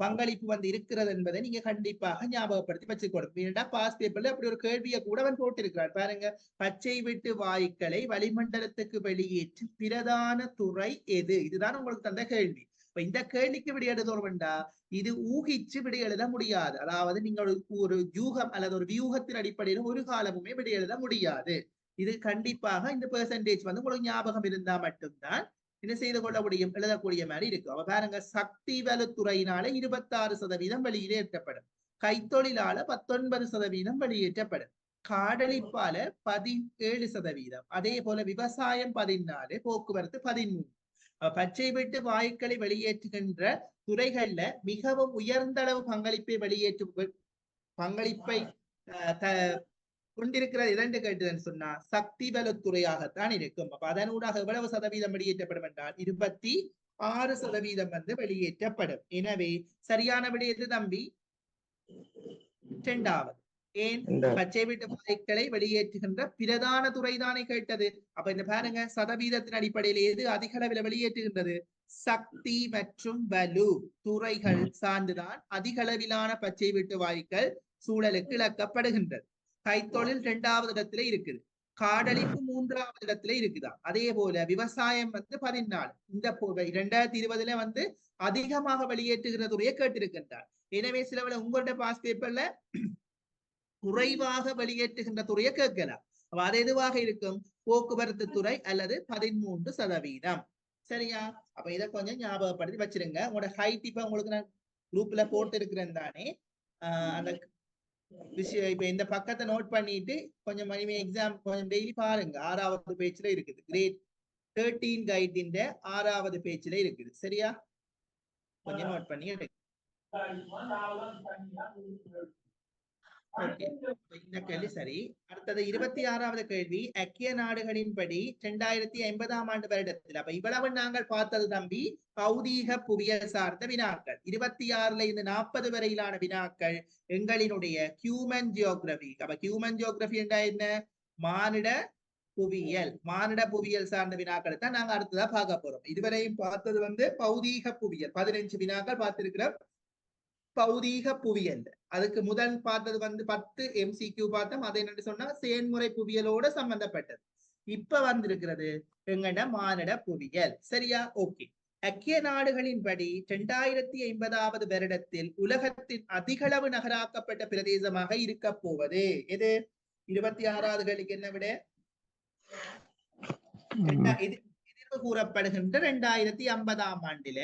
பங்களிப்பு வந்து இருக்கிறது என்பதை நீங்க கண்டிப்பாக ஞாபகப்படுத்தி வச்சுக்கொள்ளுங்க. ஏன்னா பாஸ் பேப்பர்ல அப்படி ஒரு கேள்வியை கூட அவன் போட்டிருக்கிறார் பாருங்க. பச்சை வீட்டு வாயுக்களை வளிமண்டலத்துக்கு வெளியேற்றும் பிரதான துறை எது? இதுதான் உங்களுக்கு தந்த கேள்வி. இப்ப இந்த கேள்விக்கு விடை எழுதணும்டா இது ஊகிச்சு விடை எழுத முடியாது. அதாவது நீங்கள் ஒரு யூகம் அல்லது ஒரு வியூகத்தின் அடிப்படையில் ஒரு காலமுமே விடை எழுத முடியாது. இது கண்டிப்பாக இந்த பெர்சன்டேஜ் வந்து உங்களுக்கு ஞாபகம் இருந்தா மட்டும்தான் என்ன செய்து கொள்ள முடியும், எழுதக்கூடிய மாதிரி இருக்கும். அவ பாருங்க, சக்தி வலுத்துறையினால 26% வெளியேற்றப்படும், கைத்தொழிலால 19% வெளியேற்றப்படும், காடழிப்பால 17%, அதே போல விவசாயம் 14, போக்குவரத்து 13. பச்சை வீட்டு வாயுக்களை வெளியேற்றுகின்ற துறைகள்ல மிகவும் உயர்ந்த அளவு பங்களிப்பை கொண்டிருக்கிறது இரண்டு கேட்டுன்னு சொன்னா சக்தி வலுத்துறையாகத்தான் இருக்கும். அப்ப அதனூடாக எவ்வளவு சதவீதம் வெளியேற்றப்படும் என்றால் 26% வந்து வெளியேற்றப்படும். எனவே சரியான விடை எது தம்பி? இரண்டாவது. ஏன்? பச்சை வீட்டு வாயுக்களை வெளியேற்றுகின்ற பிரதான துறை தானே கேட்டது. அப்ப இந்த பாருங்க, சதவீதத்தின் அடிப்படையில் எது அதிக அளவில் வெளியேற்றுகின்றது? சக்தி மற்றும் வலு துறைகள் சார்ந்துதான் அதிக அளவிலான பச்சை வீட்டு வாயுக்கள் சூழலுக்கு இழக்கப்படுகின்றது. கைத்தொழில் 2வது இடத்துல இருக்குது, காடழிப்பு 3வது இடத்துல இருக்குதா. அதே போல விவசாயம் வந்து 14. இந்த 2020 வந்து அதிகமாக வெளியேற்றுகிற துறையை கேட்டிருக்கின்றார். எனவே சிலவள உங்களோட பாஸ் பேப்பர்ல குறைவாக வெளியேற்றுகின்ற துறையை கேட்கலாம். அது எதுவாக இருக்கும்? போக்குவரத்து துறை அல்லது 13%. சரியா? அப்ப இதை கொஞ்சம் ஞாபகப்படுத்தி வச்சிருங்க. உங்களோட ஹைட் இப்ப உங்களுக்கு நான் குரூப்ல போட்டு இருக்கிறேன் தானே, அந்த விஷயம் இப்ப இந்த பக்கத்தை நோட் பண்ணிட்டு கொஞ்சம் மணிமே எக்ஸாம் கொஞ்சம் டெய்லி பாருங்க. 6வது பேஜ்ல இருக்குது, கிரேட் 13 கைடின் 6வது பேஜ்ல இருக்குது. சரியா? கொஞ்சம் நோட் பண்ணி எடுங்க. இந்த கேள்வி சரி. அடுத்தது 26வது கேள்வி. ஐக்கிய நாடுகளின்படி 2050 வருடத்தில், அப்ப இவ்வளவு நாங்கள் பார்த்தது தம்பி பௌதீக புவியியல் சார்ந்த வினாக்கள். 26ல இருந்து 40 வரையிலான வினாக்கள் எங்களினுடைய ஹியூமன் ஜியோகிராபி. அப்ப ஹியூமன் ஜியோகிராபி என்றா என்ன? மானிட புவியியல் சார்ந்த வினாக்கள் தான் நாங்க அடுத்ததா பார்க்க போறோம். இதுவரையும் பார்த்தது வந்து பௌதீக புவியியல் 15 வினாக்கள் பார்த்திருக்கிறோம். பௌதீக புவியியல் அதுக்கு முதல் பார்த்தது வந்து 10 MCQ பார்த்தோம். அதை என்ன சொன்னா செயல்முறை புவியியலோட சம்பந்தப்பட்டது. இப்ப வந்திருக்கிறது எங்கட மானிட புவியியல். சரியா? ஓகே. ஐக்கிய நாடுகளின்படி 2050 வருடத்தில் உலகத்தின் அதிகளவு நகராக்கப்பட்ட பிரதேசமாக இருக்க போவது எது? 26வது கேள்விக்கு என்ன விட? எதிர்வு கூறப்படுகின்ற 2050 ஆண்டில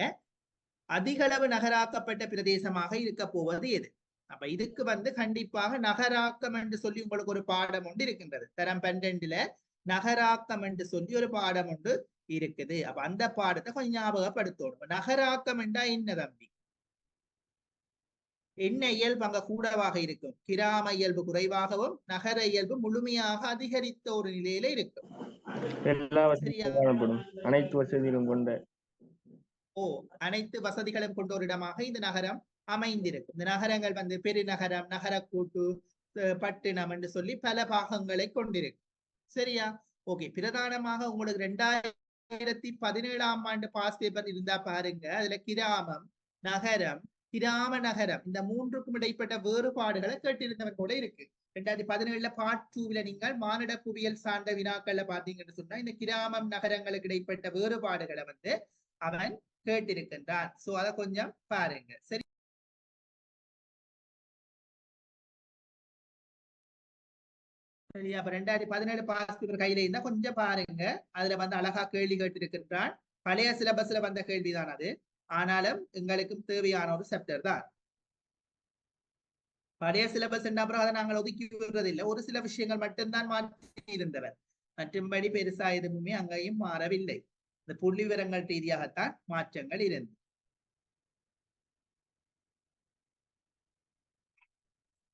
அதிகளவு நகராக்கப்பட்ட பிரதேசமாக இருக்க போவது எது? அப்ப இதுக்கு வந்து கண்டிப்பாக நகராக்கம் என்று சொல்லி உங்களுக்கு ஒரு பாடம் ஒன்று இருக்கின்றது. தரம் 12ல நகராக்கம் என்று சொல்லி ஒரு பாடம் ஒன்று இருக்குது. அப்ப அந்த பாடத்தை கொஞ்சம் ஞாபகப்படுத்தணும். நகராக்கம் என்றா என்ன தம்பி? என்ன இயல்பு அங்க கூடவாக இருக்கும்? கிராம இயல்பு குறைவாகவும் நகர இயல்பு முழுமையாக அதிகரித்த ஒரு நிலையில இருக்கும். அனைத்து வசதிகளும் கொண்ட அனைத்து வசதிகளும் கொண்ட ஒரு இடமாக இந்த நகரம் அமைந்திருக்கும். இந்த நகரங்கள் வந்து பெருநகரம், நகரக்கூட்டு, பட்டினம் என்று சொல்லி பல பாகங்களை கொண்டிருக்கும். சரியா? ஓகே. பிரதானமாக உங்களுக்கு 2017 பாஸ் பேப்பர் இருந்தா பாருங்க. அதுல கிராமம், நகரம், கிராம நகரம் இந்த மூன்றுக்கும் இடைப்பட்ட வேறுபாடுகளை கேட்டிருந்தவன் கூட இருக்கு. 2017 பார்ட் 2ல நீங்கள் மானிட புவியியல் சார்ந்த வினாக்கள்ல பாத்தீங்கன்னு சொன்னா இந்த கிராமம் நகரங்களுக்கு இடைப்பட்ட வேறுபாடுகளை வந்து அவன் கேட்டிருக்கின்றான். சோ அதை கொஞ்சம் பாருங்க. சரி, சரி. அப்ப 2017 பாஸ் பேப்பர் கையில இருந்தா கொஞ்சம் பாருங்க. அதுல வந்து அழகா கேள்வி கேட்டிருக்கின்றான். பழைய சிலபஸ்ல வந்த கேள்விதான் அது. ஆனாலும் எங்களுக்கும் தேவையான ஒரு சாப்டர் தான். பழைய சிலபஸ் அப்புறம் அதை நாங்கள் ஒதுக்கி விடுறதில்லை. ஒரு சில விஷயங்கள் மட்டும்தான் மாற்றி இருந்தவர். மற்றும்படி பெருசா எதுவுமே அங்கேயும் மாறவில்லை. இந்த புள்ளி விவரங்கள் ரீதியாகத்தான் மாற்றங்கள் இருந்தது.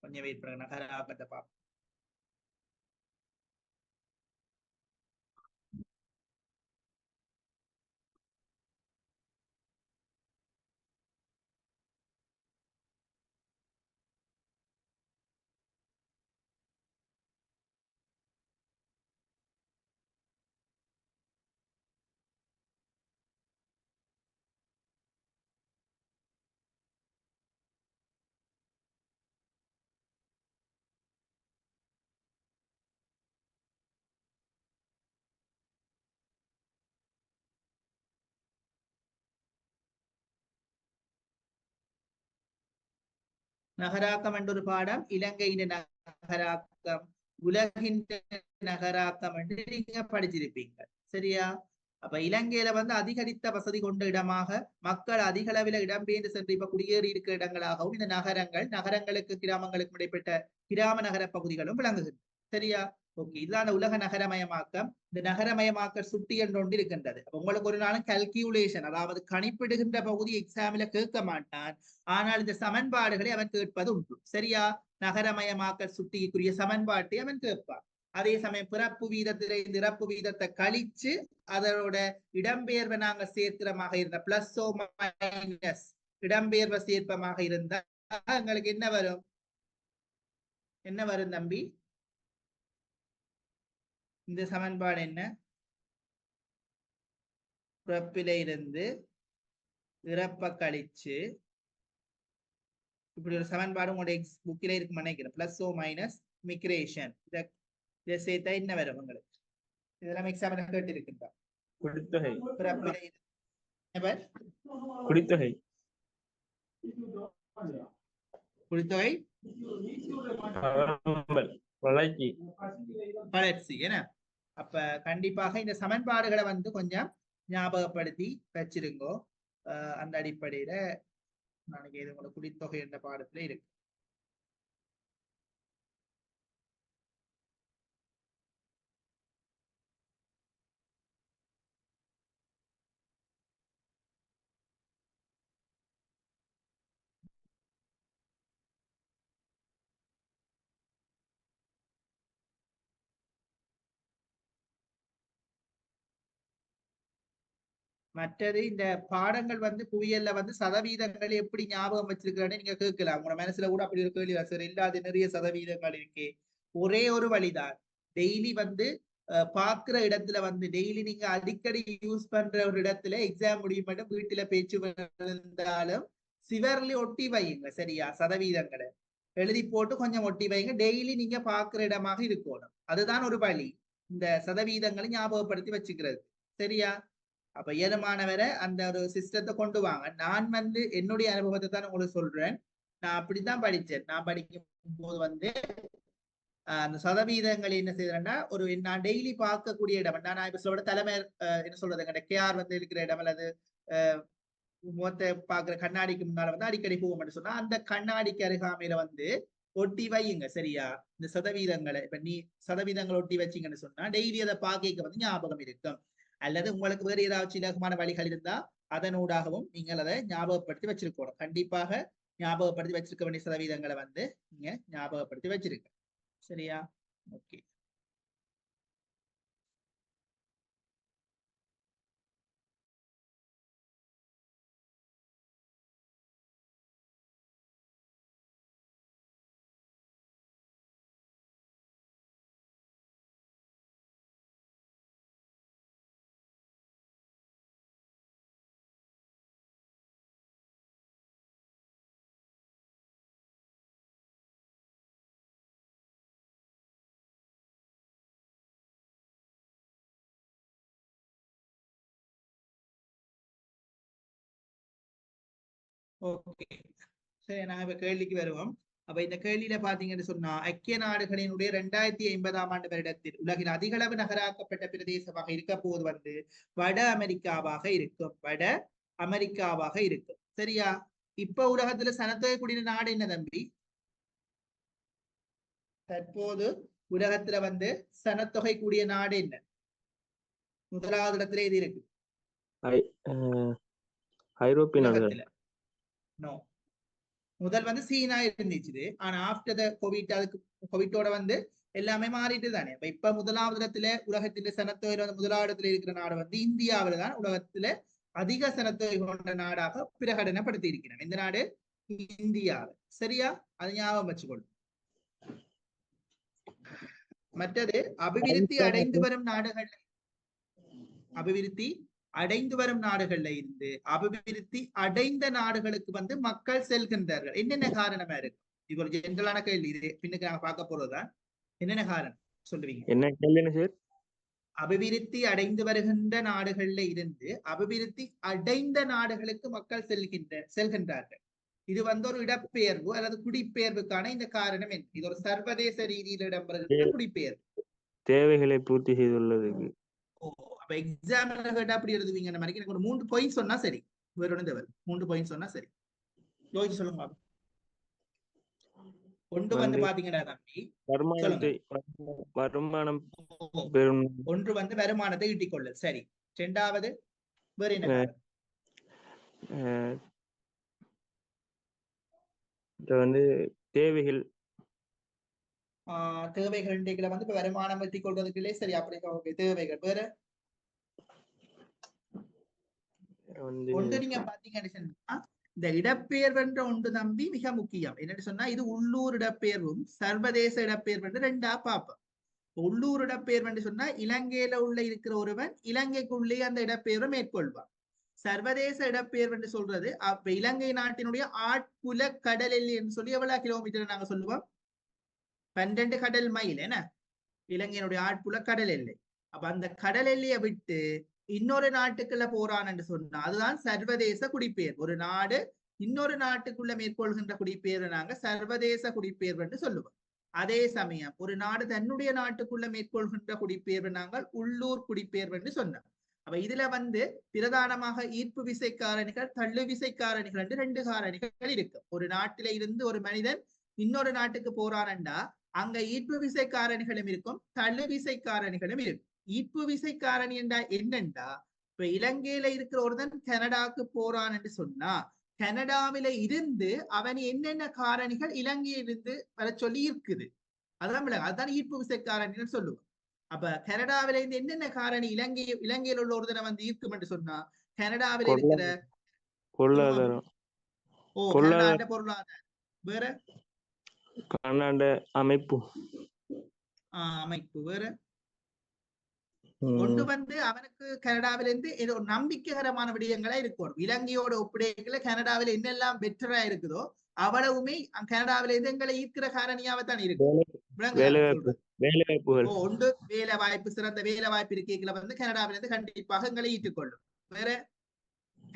கொஞ்சம் வெயிட் பண்ணுங்க, நகராக்கத்தை பார்ப்போம். நகராக்கம் என்ற ஒரு பாடம், இலங்கையின் நகராக்கம், உலகின் நகராக்கம் என்று நீங்க படிச்சிருப்பீங்க. சரியா? அப்ப இலங்கையில வந்து அதிகரித்த வசதி கொண்ட இடமாக, மக்கள் அதிக அளவில் இடம்பெயர்ந்து சென்று இப்ப குடியேறி இருக்கிற இடங்களாகவும் இந்த நகரங்கள், நகரங்களுக்கு கிராமங்களுக்கு இடைப்பட்ட கிராம நகர பகுதிகளும் விளங்குகிறது. சரியா? ஓகே, இதுதான் அந்த உலக நகரமயமாக்கம். இந்த நகரமயமாக்கல் சுட்டி என்று ஒன்று இருக்கின்றது. உங்களுக்கு ஒரு நாளும் கல்கியூலேஷன், அதாவது கணிப்பிடுகின்ற பகுதி எக்ஸாமில கேட்க மாட்டான். ஆனால் இந்த சமன்பாடுகளை அவன் கேட்பது உண்டு. சரியா? நகரமயமாக்கல் சுட்டிக்குரிய சமன்பாட்டை அவன் கேட்பான். அதே சமயம் பிறப்பு வீதத்திலே இறப்பு வீதத்தை கழிச்சு அதோட இடம்பெயர்வை நாங்க சேர்க்கிறமாக இருந்த பிளஸ் மைனஸ் இடம்பெயர்வை சேர்ப்பமாக இருந்தா எங்களுக்கு என்ன வரும்? என்ன வரும் தம்பி? இந்த சமன்பாடு என்ன? பிறப்பில இருந்து இறப்ப கழிச்சு இப்படி ஒரு சமன்பாடு உங்களுடைய புக்கில இருக்கு நினைக்கிறேன். பிளஸ் மைனஸ் மிக்ரேஷன், இதை சேர்த்தா என்ன வரும் உங்களுக்கு? இதெல்லாம் எக்ஸாம்பிள் கேட்டு இருக்கின்றா? குடித்தொகை. குடித்தொகை குடித்தொகை வளர்ச்சி என. அப்ப கண்டிப்பாக இந்த சமன்பாடுகளை வந்து கொஞ்சம் ஞாபகப்படுத்தி வச்சிருங்கோ. அந்த அடிப்படையில நாளைக்கு இது உங்களோட குடித்தொகை என்ற பாடத்துல இருக்கு. மற்றது இந்த பாடங்கள் வந்து புவியியல்ல வந்து சதவீதங்கள் எப்படி ஞாபகம் வச்சிருக்கிறேன்னு நீங்க கேட்கலாம். உங்க மனசுல கூட அப்படி ஒரு கேள்வி சார், இல்லாத நிறைய சதவீதங்கள் இருக்கே. ஒரே ஒரு வழிதான், டெய்லி வந்து பாக்குற இடத்துல வந்து டெய்லி நீங்க அடிக்கடி யூஸ் பண்ற ஒரு இடத்துல எக்ஸாம் முடியும் மட்டும் வீட்டுல பேச்சு இருந்தாலும் சிவர்லி ஒட்டி வையுங்க. சரியா? சதவீதங்களை எழுதி போட்டு கொஞ்சம் ஒட்டி வைங்க. டெய்லி நீங்க பாக்குற இடமாக இருக்கணும். அதுதான் ஒரு வழி, இந்த சதவீதங்களை ஞாபகப்படுத்தி வச்சுக்கிறது. சரியா? அப்ப ஏதுமானவரை அந்த ஒரு சிஸ்டத்தை கொண்டு வாங்க. நான் வந்து என்னுடைய அனுபவத்தை தான் உங்களுக்கு சொல்றேன். நான் அப்படித்தான் படிச்சேன். நான் படிக்கும் போது வந்து அந்த சதவீதங்கள் என்ன செய்யறேன்னா, ஒரு நான் டெய்லி பார்க்கக்கூடிய இடம், நான் இப்ப சொல்ற தலைமை என்ன சொல்றது, கேஆர் வந்து இருக்கிற இடம் அல்லது முகத்தை பாக்குற கண்ணாடிக்கு முன்னால வந்து அடிக்கடி போவோம்னு சொன்னா அந்த கண்ணாடிக்கு அருகாமையில வந்து ஒட்டி வையுங்க. சரியா? இந்த சதவீதங்களை இப்ப நீ சதவீதங்களை ஒட்டி வச்சீங்கன்னு சொன்னா டெய்லி அதை பார்க்க வந்து ஞாபகம் இருக்கும். அல்லது உங்களுக்கு வேறு ஏதாவது இலகுமான வழிகள் இருந்தா அதனூடாகவும் நீங்கள் அதை ஞாபகப்படுத்தி வச்சிருக்கணும். கண்டிப்பாக ஞாபகப்படுத்தி வச்சிருக்க வேண்டிய சதவீதங்களை வந்து நீங்க ஞாபகப்படுத்தி வச்சிருக்க. சரியா? ஓகே. ஓகே, சரி, நாங்க இப்ப கேள்விக்கு வருவோம். அப்ப இந்த கேள்வியில பாத்தீங்கன்னு சொன்னா, ஐக்கிய நாடுகளினுடைய 2050 வருடத்தில் உலகில் அதிகளவு நகராக்கப்பட்ட பிரதேசமாக இருக்க போது வட அமெரிக்காவாக இருக்கும். வட அமெரிக்காவாக இருக்கும். சரியா? இப்ப உலகத்துல சனத்தொகை கூடிய நாடு என்ன தம்பி? தற்போது உலகத்துல சனத்தொகை கூடிய நாடு என்ன? முதலாவது இடத்துல இது இருக்கு ஐரோப்பிய நாடுகள். உலகத்துல. நோ, முதல் சீனா இருந்துச்சு. ஆனா ஆஃப்டர் த கோவிட், அதுக்கு கோவிட்டோட எல்லாமே மாறிட்டு தானே. இப்ப முதலாவது இடத்துல உலகத்தில சனத்தொகையில முதலாவது இடத்துல இருக்கிற நாடு இந்தியாவில தான் உலகத்துல அதிக சனத்தொகை கொண்ட நாடாக பிரகடனப்படுத்தி இருக்கிறான். இந்த நாடு இந்தியாவை. சரியா? அது ஞாபகம் வச்சுக்கொள்ளும். மற்றது அபிவிருத்தி அடைந்து வரும் நாடுகள், அபிவிருத்தி அடைந்து வரும் நாடுகள்ல இருந்து அபிவிருத்தி அடைந்த நாடுகளுக்கு மக்கள் செல்கின்றார்கள். என்னென்ன காரணமா இருக்கு? இது ஒரு ஜென்ரலான கேள்வி. இது பின்னுக்கு நாங்க பார்க்க போறதுதான். என்னென்ன காரணம் சொல்லுவீங்க? என்ன கேள்வி சார்? அபிவிருத்தி அடைந்து வருகின்ற நாடுகள்ல இருந்து அபிவிருத்தி அடைந்த நாடுகளுக்கு மக்கள் செல்கின்றார்கள். இது ஒரு இடப்பெயர்வு அல்லது குடிபெயர்வுக்கான இந்த காரணம் என்ன? இது ஒரு சர்வதேச ரீதியில் இடம்பெறுகின்ற குடிபெயர்வு. தேவைகளை பூர்த்தி செய்துள்ளதுக்கு. அப்ப எக்ஸாம்ல கேட்டா அப்படி எழுதுவீங்க. அந்த மாதிரி எனக்கு ஒரு 3 பாயிண்ட் சொன்னா சரி. வேற ஒண்ணு தேவை. 3 பாயிண்ட் சொன்னா சரி. யோசிச்சு சொல்லுங்க. ஒன்று பாத்தீங்கன்னா தம்பி, வருமானம் ஒன்று வருமானத்தை ஈட்டிக் கொள்ளல். சரி. இரண்டாவது வேற என்ன? தேவைகள். தேவைகள் இப்ப வருமானம் ஈட்டிக் கொள்றதுக்கு இல்லை. சரி, அப்படி தேவைகள். வேற ஒன்று நீங்க பாத்தீங்கன்னா இந்த இடப்பெயர்வுன்ற ஒன்று தம்பி மிக முக்கியம். என்னன்னு சொன்னா இது உள்ளூர் இடப்பெயர்வும் சர்வதேச இடப்பெயர்வு ரெண்டா பார்ப்போம். உள்ளூர் இடப்பெயர்வு சொன்னா இலங்கையில உள்ள இருக்கிற ஒருவன் இலங்கைக்குள்ளே அந்த இடப்பெயர்வை மேற்கொள்வான். சர்வதேச இடப்பெயர்வு என்று சொல்றது அப்ப இலங்கை நாட்டினுடைய ஆட்புல கடல் எல்லை என்று சொல்லி எவ்வளவு கிலோமீட்டர் நாங்க சொல்லுவோம்? 12 கடல் மைல். என்ன இலங்கையினுடைய ஆட்புல கடல் எல்லை. அப்ப அந்த கடல் எல்லையை விட்டு இன்னொரு நாட்டுக்குள்ள போறான் என்று சொன்னா அதுதான் சர்வதேச குடிபெயர்வு. ஒரு நாடு இன்னொரு நாட்டுக்குள்ள மேற்கொள்கின்ற குடிபெயர்வு நாங்க சர்வதேச குடிபெயர்வு என்று சொல்லுவோம். அதே சமயம் ஒரு நாடு தன்னுடைய நாட்டுக்குள்ள மேற்கொள்கின்ற குடிபெயர்வு நாங்கள் உள்ளூர் குடிபெயர்வு என்று சொன்னோம். அப்ப இதுல பிரதானமாக ஈர்ப்பு விசை காரணிகள், தள்ளு விசை காரணிகள் என்று 2 காரணிகள் இருக்கு. ஒரு நாட்டில இருந்து ஒரு மனிதன் இன்னொரு நாட்டுக்கு போறான்டா அங்க ஈர்ப்பு விசை காரணிகளும் இருக்கும், தள்ளு விசை காரணிகளும் இருக்கும். ஈர்ப்பு விசை காரணி என்றா என்னண்டா, இப்ப இலங்கையில இருக்கிற ஒருத்தன் கனடாக்கு போறான் என்று சொன்னா கனடாவில இருந்து அவன் என்னென்ன காரணிகள் இலங்கையிலிருந்து வர சொல்லி இருக்குது அதுதான் ஈர்ப்பு விசை காரணின்னு சொல்லுவோம். அப்ப கனடாவில இருந்து என்னென்ன காரணி இலங்கையில் உள்ள ஒருத்தனை ஈர்க்கும் என்று சொன்னா கனடாவில இருக்கிற பொருளாதாரம். பொருளாதாரம். வேற அமைப்பு. அமைப்பு. வேற ஒன்று அவனுக்கு கனடாவில இருந்து ஒரு நம்பிக்கைகரமான விடயங்களா இருக்கணும். இலங்கையோட ஒப்படைகளை கனடாவில என்னெல்லாம் பெட்டரா இருக்குதோ அவ்வளவுமே கனடாவில இருந்து எங்களை ஈர்க்கிற காரணியாவத்தான் இருக்கு. ஒன்று வேலை வாய்ப்பு, சிறந்த வேலை வாய்ப்பு இருக்கைகளை கனடாவில இருந்து கண்டிப்பாக எங்களை ஈட்டுக்கொள்ளும். வேற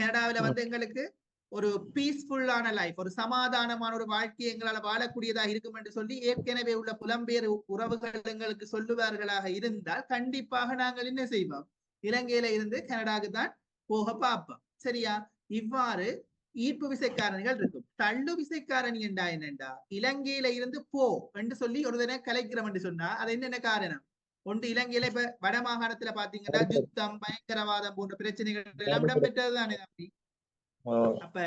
கனடாவில எங்களுக்கு ஒரு பீஸ்ஃபுல்லான லைஃப், ஒரு சமாதானமான ஒரு வாழ்க்கையை எங்களால வாழக்கூடியதாக இருக்கும் என்று சொல்லி ஏற்கனவே உள்ள புலம்பெயர் உறவுகள் எங்களுக்கு சொல்லுவார்களாக இருந்தால் கண்டிப்பாக நாங்கள் என்ன செய்வோம்? இலங்கையில இருந்து கனடாவுக்கு தான் போக பார்ப்போம். சரியா? இவ்வாறு ஈர்ப்பு விசைக்காரணிகள் இருக்கும். தள்ளு விசைக்காரணி என்றா என்னண்டா, இலங்கையில இருந்து போ என்று சொல்லி ஒரு தினம் கலைக்கிறோம் என்று சொன்னா அது என்னென்ன காரணம்? ஒன்று இலங்கையில இப்ப வடமாகாணத்துல பாத்தீங்கன்னா யுத்தம், பயங்கரவாதம் போன்ற பிரச்சனைகள் எல்லாம் இடம்பெற்றதுதானே தம்பி? அப்ப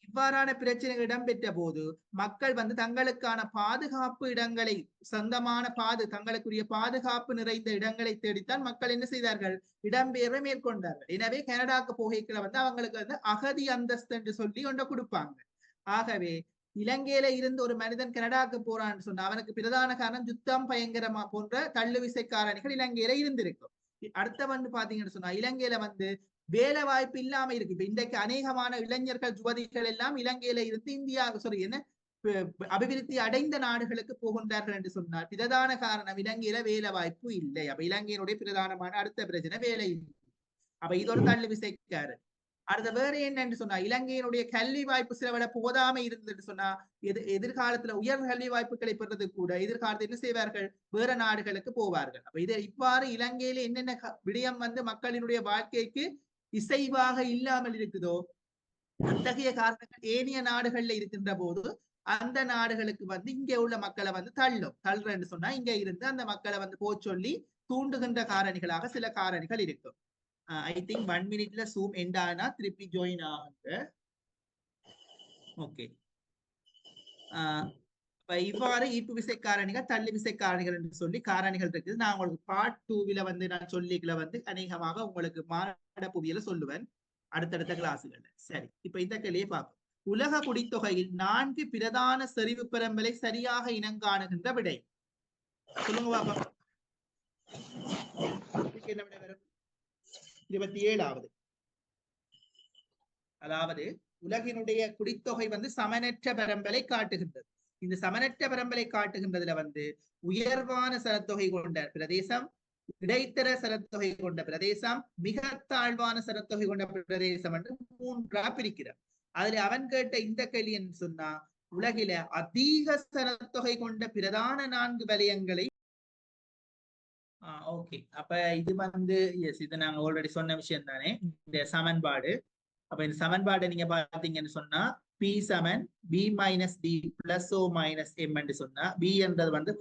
இவ்வாறான பிரச்சனைகள் இடம்பெற்ற போது மக்கள் தங்களுக்கான பாதுகாப்பு இடங்களை, சொந்தமான தங்களுக்குரிய பாதுகாப்பு நிறைந்த இடங்களை தேடித்தான் மக்கள் என்ன செய்தார்கள்? இடம்பெயர்வை மேற்கொண்டார்கள். எனவே கனடாக்கு போகைக்குள்ள அவங்களுக்கு அகதி அந்தஸ்து என்று சொல்லி ஒன்றை கொடுப்பாங்க. ஆகவே இலங்கையில இருந்து ஒரு மனிதன் கனடாக்கு போறான்னு சொன்னா அவனுக்கு பிரதான காரணம் யுத்தம், பயங்கரமா போன்ற தள்ளு விசை காரணிகள் இலங்கையில இருந்திருக்கும். அடுத்த பாத்தீங்கன்னு சொன்னா இலங்கையில வேலை வாய்ப்பு இல்லாம இருக்கு. இப்ப இன்றைக்கு அநேகமான இளைஞர்கள், யுவதிகள் எல்லாம் இலங்கையில இருந்து இந்தியா என்ன அபிவிருத்தி அடைந்த நாடுகளுக்கு போகின்றார்கள் என்று சொன்னார். பிரதான காரணம் இலங்கையில வேலை வாய்ப்பு இல்லை. அப்ப இலங்கையினுடைய பிரதானமான அடுத்த பிரச்சனை வேலை இல்லை. அப்ப இது ஒரு தள்ளு விசைக்காரன். அடுத்த வேற என்னன்னு சொன்னா இலங்கையினுடைய கல்வி வாய்ப்பு சில விட போதாம இருந்துட்டு சொன்னா எதிர்காலத்துல உயர் கல்வி வாய்ப்புகளை பெறது கூட எதிர்காலத்தில் என்ன செய்வார்கள் வேற நாடுகளுக்கு போவார்கள். அப்ப இது இவ்வாறு இலங்கையில என்னென்ன விடயம் வந்து மக்களினுடைய வாழ்க்கைக்கு இசைவாக இல்லாமல் இருக்குதோ அத்தகைய காரணங்கள் ஏனைய நாடுகள்ல இருக்கின்ற போது அந்த நாடுகளுக்கு வந்து இங்க உள்ள மக்களை வந்து தள்ளுறேன்னு சொன்னா இங்க இருந்து அந்த மக்களை வந்து சொல்லி தூண்டுகின்ற காரணிகளாக சில காரணிகள் இருக்கும். ஐ திங்க் 1 மினிட்ல சூம் எண்ட் ஆனா திருப்பி ஜாயின் ஆகுங்க. ஓகே, இவ்வாறு ஈர்ப்பு விசை காரணிகள் தள்ளி விசை காரணிகள் என்று சொல்லி காரணிகள் இருக்குது. நான் உங்களுக்கு பார்ட் 2 வந்து நான் சொல்லிக்கல வந்து அநேகமாக உங்களுக்கு மாநில புவியில சொல்லுவேன் அடுத்தடுத்த கிளாஸுகள்ல. சரி, இப்ப இந்த கேள்வியை பார்ப்போம். உலக குடித்தொகையில் 4 பிரதான செறிவு பெரம்பலை சரியாக இனங்காணுகின்ற விடை சொல்லுங்க பாப்பா. என்ன விடை வரும்? 27வது. அதாவது உலகினுடைய குடித்தொகை வந்து சமனற்ற பெரம்பலை காட்டுகின்றது. இந்த சமனற்ற பெரம்பலை காட்டுகின்றதுல வந்து உயர்வான சனத்தொகை கொண்ட பிரதேசம், இடைத்தர சனத்தொகை கொண்ட பிரதேசம், மிக தாழ்வான சனத்தொகை கொண்ட பிரதேசம் என்று 3ஆ பிரிக்கிறார். அதுல அவன் கேட்ட இந்த கேள்வி என்று சொன்னா உலகில அதிக சனத்தொகை கொண்ட பிரதான 4 வலயங்களை ஓகே. அப்ப இது வந்து இது நாங்க ஆல்ரெடி சொன்ன விஷயம் தானே இந்த சமன்பாடு. அப்ப இந்த சமன்பாட்டை நீங்க பாத்தீங்கன்னு சொன்னா பி சமன் பி மைனஸ் டி பிளஸ் ஓ மைனஸ் எம் என்று சொன்னா பி என்றது வந்து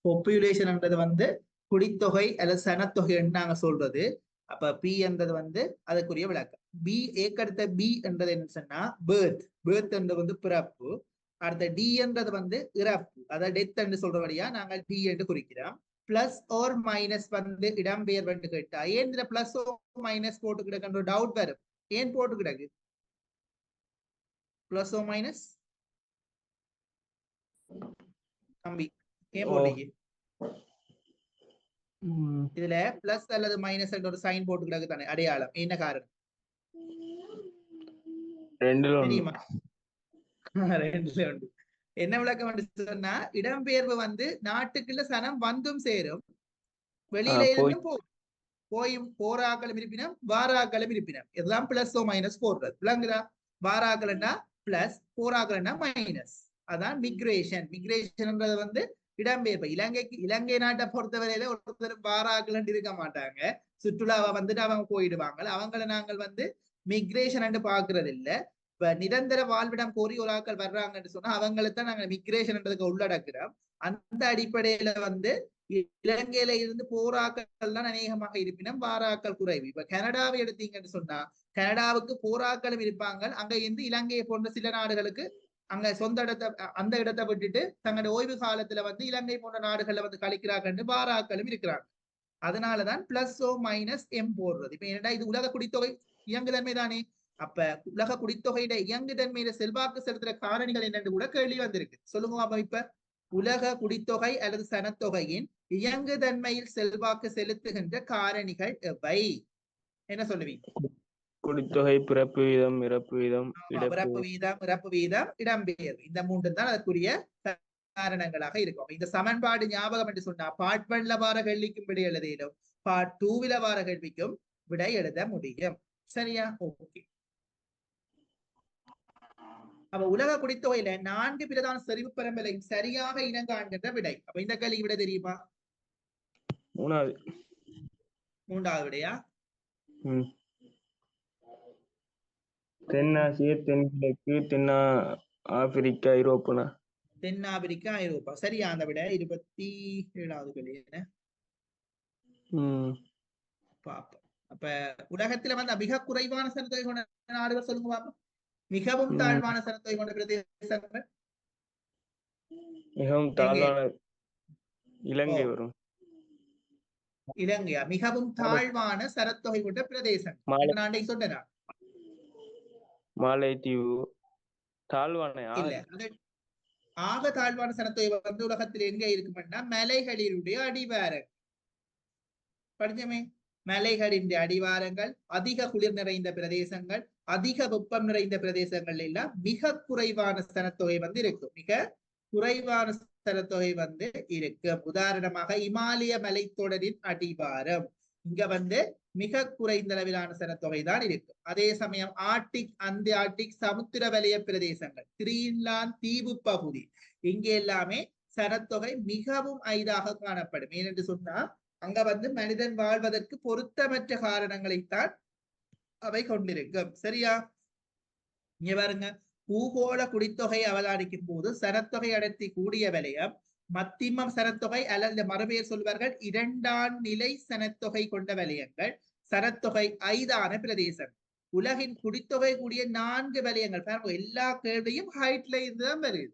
பொப்புலேஷன்ன்றது வந்து குடித்தொகை அல்லது சனத்தொகை என்று நாங்க சொல்றது. அப்ப பி என்றது வந்து அதுக்குரிய விளக்கம். பி ஏக்கடுத்த பி என்றது என்ன சொன்னா பேர்த் என்றது வந்து பிறப்பு. அடுத்த டி என்றது வந்து இறப்பு, அதாவது டெத் என்று சொல்றபடியா நாங்கள் டி என்று குறிக்கிறோம். பிளஸ் ஓர் மைனஸ் வந்து இடம்பெயர் வந்து கேட்டா ஏன் இந்த பிளஸ் ஓ மைனஸ் போட்டு கிடக்குன்ற டவுட் வரும். ஏன் போட்டு கிடக்கு பிளஸ் ஓ மைனஸ்? தம்பி ஏன் போட்டீங்க? இதுல பிளஸ் அல்லது மைனஸ் ஒரு சைன் போட்டு கிடக்கு தானே, அடையாளம். என்ன காரணம் தெரியுமா? ரெண்டுல உண்டு. என்ன விளக்கம் சொன்னா இடம்பெயர்வு வந்து நாட்டுக்குள்ள சனம் வந்தும் சேரும், வெளியில இருந்தும் போயும் போராக்களும் இருப்பினும் வாராக்களும் இருப்பினும் இதெல்லாம் பிளஸ் ஓ மைனஸ் போடுறது. விளங்குதா? வாராக்கள்னா பிளஸ், போராக்கள்னா மைனஸ். அதான் மிக்ரேஷன். மிக்ரேஷன்ன்றது வந்து இடம்பெயர்வு. இலங்கை நாட்டை பொறுத்தவரையில ஒருத்தர் வாராக்கள் இருக்க மாட்டாங்க, சுற்றுலாவை வந்துட்டு அவங்க போயிடுவாங்க. அவங்களை நாங்கள் வந்து மிக்ரேஷன் பாக்குறது இல்ல. இப்ப நிரந்தர வாழ்விடம் கோரி ஒரு ஆட்கள் வர்றாங்கன்னு சொன்னா அவங்களைத்தான் நாங்க மிக்ரேஷன்ன்றதுக்கு உள்ளடக்குறோம். அந்த அடிப்படையில வந்து இலங்கையில இருந்து போராக்கள் தான் அநேகமாக இருப்பினும் வாராக்கள் குறைவு. இப்ப கனடாவை எடுத்தீங்கன்னு சொன்னா கனடாவுக்கு போராக்களும் இருப்பாங்க. அங்க இருந்து இலங்கையை போன்ற சில நாடுகளுக்கு அங்க சொந்த இடத்தை அந்த இடத்தை விட்டுட்டு தங்களோட ஓய்வு காலத்துல வந்து இலங்கை போன்ற நாடுகள்ல வந்து கழிக்கிறாங்க வாராக்களும் இருக்கிறாங்க. அதனாலதான் பிளஸ் ஓ மைனஸ் எம் போடுறது. இப்ப என்னடா இது உலக குடித்தொகை இயங்குதன்மை தானே. அப்ப உலக குடித்தொகையில இயங்குதன்மையில செல்வாக்கு செலுத்துற காரணிகள் என்னன்னு கூட கேள்வி வந்திருக்கு. சொல்லுங்க அப்ப இப்ப உலக குடித்தொகை அல்லது சனத்தொகையின் இயங்குதன்மையில் செல்வாக்கு செலுத்துகின்ற காரணிகள் எவை? என்ன சொல்லுவீங்க? குடித்தொகை, பிறப்பு வீதம், இறப்பு வீதம், இறப்பு வீதம், இடம்பெயர்வு. இந்த 3 தான் அதற்குரிய காரணங்களாக இருக்கும். இந்த சமன்பாடு ஞாபகம் என்று சொன்னா பார்ட் 1ல வார கேள்விக்கும் விடை எழுதிடும், பார்ட் 2ல வார கேள்விக்கும் விடை எழுத முடியும். சரியா? ஓகே. அப்ப உலக குடித்தொகையில 4 பிரதான செறிவு பெரம்பலை சரியாக இனங்காண்கின்ற விடை. அப்ப இந்த கேள்விக்கு விடை தெரியுமா? 3வது விடையா? தென்னாசிய, தென்கிழக்கு, ஆப்பிரிக்கா, ஐரோப்பா. தென்னாப்பிரிக்கா, ஐரோப்பா. சரியா? அந்த விட 27வது கேள்வி என்ன பாப்போம். அப்ப உலகத்துல வந்து மிக குறைவான சனத்தொகை கொண்ட நாடுகள் சொல்லுங்க பாப்போம். மிகவும் தாழ்வான சனத்தொகை கொண்ட பிரதேசங்கள். மிகவும் தாழ்வான இலங்கை வரும். இலங்கையா? மிகவும் தாழ்வான சனத்தொகை கொண்ட பிரதேசம் நான் சொன்னேன். மாலைத்தீவு தாழ்வான இல்ல, அது ஆக தாழ்வான சனத்தொகை வந்து உலகத்தில் எங்க இருக்குமென்னா மலைகளினுடைய அடிவாரங்கள். படிச்சமே, மலைகளின் அடிவாரங்கள், அதிக குளிர் நிறைந்த பிரதேசங்கள், அதிக வெப்பம் நிறைந்த பிரதேசங்கள் எல்லாம் மிக குறைவான சனத்தொகை வந்து இருக்கும். மிக குறைவான சனத்தொகை வந்து இருக்கு. உதாரணமாக இமாலய மலைத்தொடரின் அடிவாரம். இங்க வந்து மிக குறைந்த அளவிலான சனத்தொகை தான் இருக்கும். அதே சமயம் ஆர்டிக், அந்தியார்டிக் சமுத்திர வலய பிரதேசங்கள், கிரீன்லாந்து தீவு பகுதி, இங்கே எல்லாமே சனத்தொகை மிகவும் ஐதாக காணப்படும். ஏனென்று சொன்னா அங்க வந்து மனிதன் வாழ்வதற்கு பொருத்தமற்ற காரணங்களைத்தான் அவை கொண்டிருக்கும். சரியா? இங்க பாருங்க, பூகோள குடித்தொகை அவதானிக்கும் போது சனத்தொகை அடர்த்தி கூடிய வலயம் மத்திமம் சனத்தொகை அல்லது மறுபெயர் சொல்வார்கள் இரண்டாம் நிலை சனத்தொகை கொண்ட வலயங்கள், சனத்தொகை ஐதான பிரதேசம். உலகின் குடித்தொகை கூடிய 4 வலயங்கள். பாருங்க, எல்லா கேள்வியும் ஹைட்ல இருந்துதான் வருது.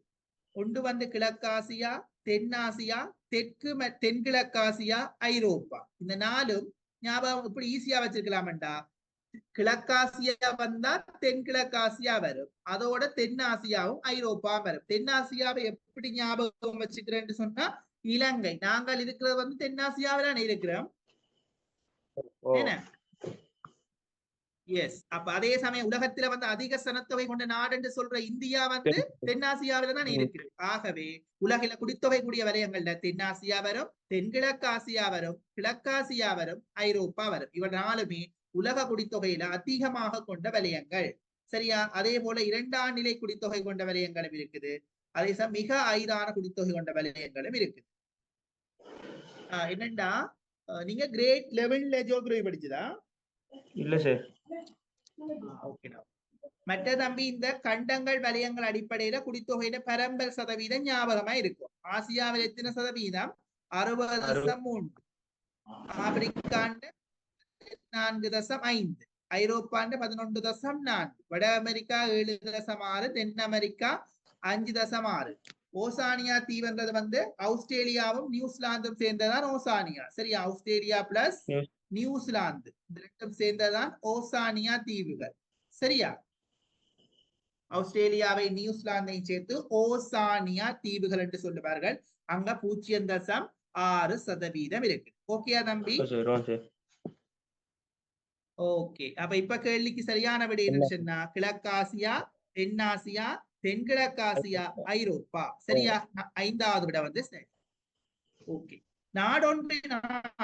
ஒன்று வந்து கிழக்காசியா, தென்னாசியா, தென்கிழக்காசியா, ஐரோப்பா. இந்த 4ம் ஞாபகம் இப்படி ஈஸியா வச்சிருக்கலாம்டா. கிழக்காசியா வந்தா தென்கிழக்காசியா வரும், அதோட தென்னாசியாவும் ஐரோப்பா வரும். தென்னாசியாவை எப்படி ஞாபகம் வச்சுக்கிறேன்னு சொன்னா, இலங்கை, நாங்கள் இருக்கிறது வந்து தென்னாசியாவிலான இருக்கிறோம். என்ன? எஸ். அப்ப அதே சமயம் உலகத்துல வந்து அதிக சனத்தொகை கொண்ட நாடு என்று சொல்ற இந்தியா வந்து தென்னாசியாவில தான் இருக்கு. ஆகவே உலகில குடித்தொகை கூடிய வலயங்கள்ல தென்னாசியா வரும், தென்கிழக்காசியா வரும், கிழக்காசியா வரும், ஐரோப்பா வரும். இவ 4மே உலக குடித்தொகையில அதிகமாக கொண்ட வலயங்கள். சரியா? அதே போல 2ஆம் நிலை குடித்தொகை கொண்ட வலயங்களும் இருக்குது. அதே சமயம் மிக ஐதான குடித்தொகை கொண்ட வலயங்களும் இருக்குது. என்னண்டா, நீங்க கிரேட் லெவல்ல ஜியோகிராஃபி படிச்சதா? இல்ல சார். மற்ற தம்பி, இந்த கண்டங்கள் வலயங்கள் அடிப்படையில குடித்தொகையில பரம்பல் சதவீதம் ஞாபகமா இருக்கும். ஆசியாவில் எத்தனை சதவீதம்? 60.3, ஆப்பிரிக்காண்ட 4.5, ஐரோப்பாண்ட 11.4, வட அமெரிக்கா 7.6, தென் அமெரிக்கா 5.6. ஓசானியா தீவுன்றது வந்து ஆஸ்திரேலியாவும் நியூசிலாந்தும் சேர்ந்ததான் ஓசானியா. சரியா? ஆஸ்திரேலியா பிளஸ் நியூசிலாந்து இந்த 2ம் சேர்ந்ததான் ஓசானியா தீவுகள். சரியா? ஆஸ்திரேலியாவை நியூசிலாந்தையும் சேர்த்து ஓசானியா தீவுகள் என்று சொல்லுவார்கள். அங்க 0.6% இருக்கு. ஓகேயா தம்பி? ஓகே. அப்ப இப்ப கேள்விக்கு சரியான விடை என்ன சொன்னா, கிழக்காசியா, தென்னாசியா, தென்கிழக்காசியா, ஐரோப்பா. சரியா? 5வது விட வந்து சரி. ஓகே. நாடொன்றின்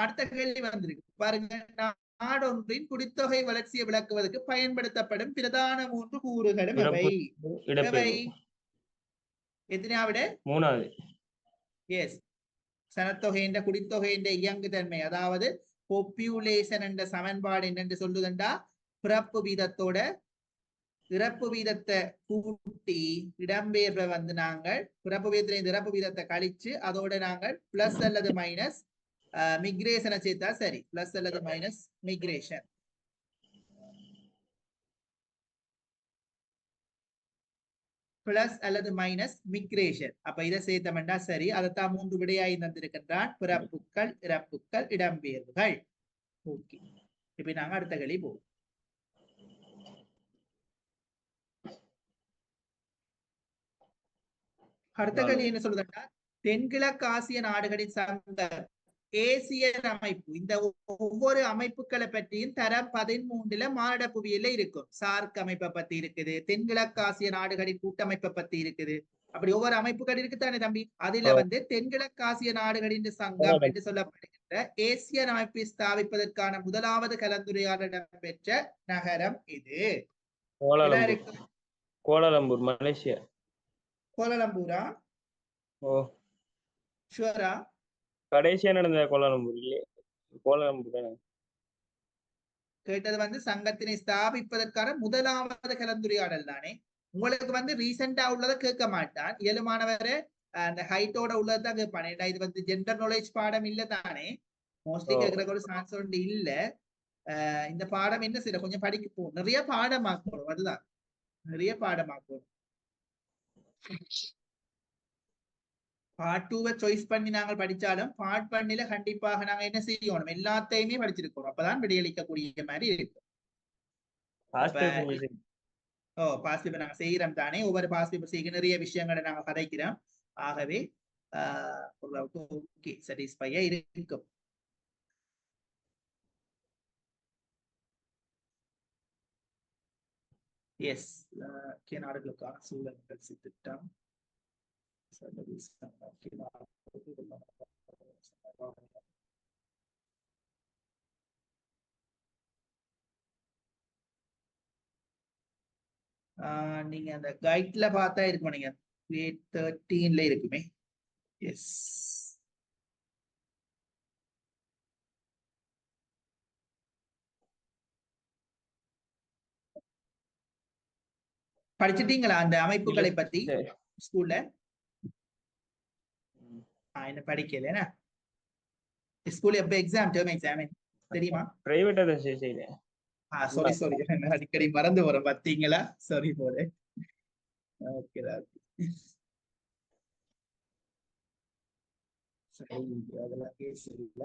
அடுத்த கேள்வி வந்திருக்கு பாருங்க. நாடொன்றின் குடித்தொகை வளர்ச்சியை விளக்குவதற்கு பயன்படுத்தப்படும் பிரதான 3 கூறுகளும் எவை? எத்தனாவிட? 3வது. எஸ். சனத்தொகையின் குடித்தொகையின் இயங்குதன்மை, அதாவது பாப்புலேஷன் என்ற சமன்பாடு என்னென்று சொல்லுதுண்டா, பிறப்பு வீதத்தோட இறப்பு வீதத்தை கூட்டி இடம்பெயர்வை வந்து நாங்கள் பிறப்பு வீதத்தில இறப்பு வீதத்தை கழிச்சு அதோட நாங்கள் பிளஸ் அல்லது மைனஸ் மிக்ரேஷனை சேர்த்தா சரி. பிளஸ் அல்லது மைனஸ் மிக்ரேஷன். பிளஸ் அல்லது மைனஸ் மிக்ரேஷன். அப்ப இதை சேர்த்தமெண்டா சரி. அதைத்தான் 3 விடையாய் தந்திருக்கின்றான். பிறப்புக்கள், இறப்புக்கள், இடம்பெயர்வுகள். ஓகே. இப்ப நாங்க அடுத்த கேள்வி போவோம். அடுத்த கேள்வி என்ன சொல்லுதுன்னா, தென்கிழக்கு ஆசிய நாடுகளின் சங்கம் ஏசியன் அமைப்பு, இந்த ஒவ்வொரு அமைப்புகளை பற்றியும் தரம் 13ல மானிட புவியில இருக்கும். சார்க் அமைப்பை பத்தி இருக்குது, தென்கிழக்கு ஆசிய நாடுகளின் கூட்டமைப்பை பத்தி இருக்குது. அப்படி ஒவ்வொரு அமைப்புகள் இருக்குதானே தம்பி? அதுல வந்து தென்கிழக்கு ஆசிய நாடுகளின் சங்கம் என்று சொல்லப்படுகின்ற ஏசியன் அமைப்பை ஸ்தாபிப்பதற்கான முதலாவது கலந்துரையாடல் இடம்பெற்ற நகரம் இது. Kuala Lumpur, Malaysia. கோலாலம்பூரா? ஓ, ஷுவரா? கடைசியா நடந்த கோலாலம்பூர் இல்லையே? கோலாலம்பூர் தானே கேட்டது. வந்து சங்கத்தினை ஸ்தாபிப்பதற்கான முதலாவது கலந்துரையாடல் தானே. உங்களுக்கு வந்து ரீசெண்டா உள்ளதை கேட்க மாட்டான். இயலுமானவரை அந்த ஹைட்டோட உள்ளதான் கேட்பானே. இது வந்து ஜென்ரல் நாலேஜ் பாடம் இல்ல தானே. மோஸ்ட்லி கேட்கறக்கு ஒரு சான்ஸ் ஒன்று இல்ல. இந்த பாடம் என்ன செய்யற, கொஞ்சம் படிக்க போகும், நிறைய பாடமாக்கணும். அதுதான், நிறைய பாடமாக்கணும். பார்ட் 2 சாய்ஸ் பண்ணி நாங்கள் படிச்சாலும் பார்ட் 1ல கண்டிப்பாக நாங்க என்ன செய்யணும், எல்லாத்தையுமே படிச்சிருக்கோம். அப்பதான் விடையளிக்கக்கூடிய மாதிரி இருக்கும். பாஸ் பேப்பர் நாங்க செய்யறோம் தானே. ஒவ்வொரு பாஸ் பேப்பர் செய்ய நிறைய விஷயங்களை நாங்க கதைக்கிறோம். ஆகவே ஓகே, சாட்டிஸ்ஃபையா இருக்கும். எஸ். நாடுகளுக்கான சூழல் நிகழ்ச்சி திட்டம். நீங்க அந்த கைட்ல பார்த்தா இருக்கும், நீங்க grade 13ல இருக்குமே. எஸ், படிச்சிட்டீங்களா அந்த இல்ல அமைப்புகளை பத்தி சரி. ஸ்கூல்ல? ம். என்ன படிக்கல ஸ்கூல்ல எப்ப எக்ஸாம், டேர்ம் எக்ஸாம் தெரியுமா? பிரைவேட்டா தான் செய்றேன். சாரி சாரி, அடிக்கடி மறந்து போறேன் பாத்தீங்களா, சாரி போல. ஓகே சரி, அதெல்லாம் கேஸ் இல்ல.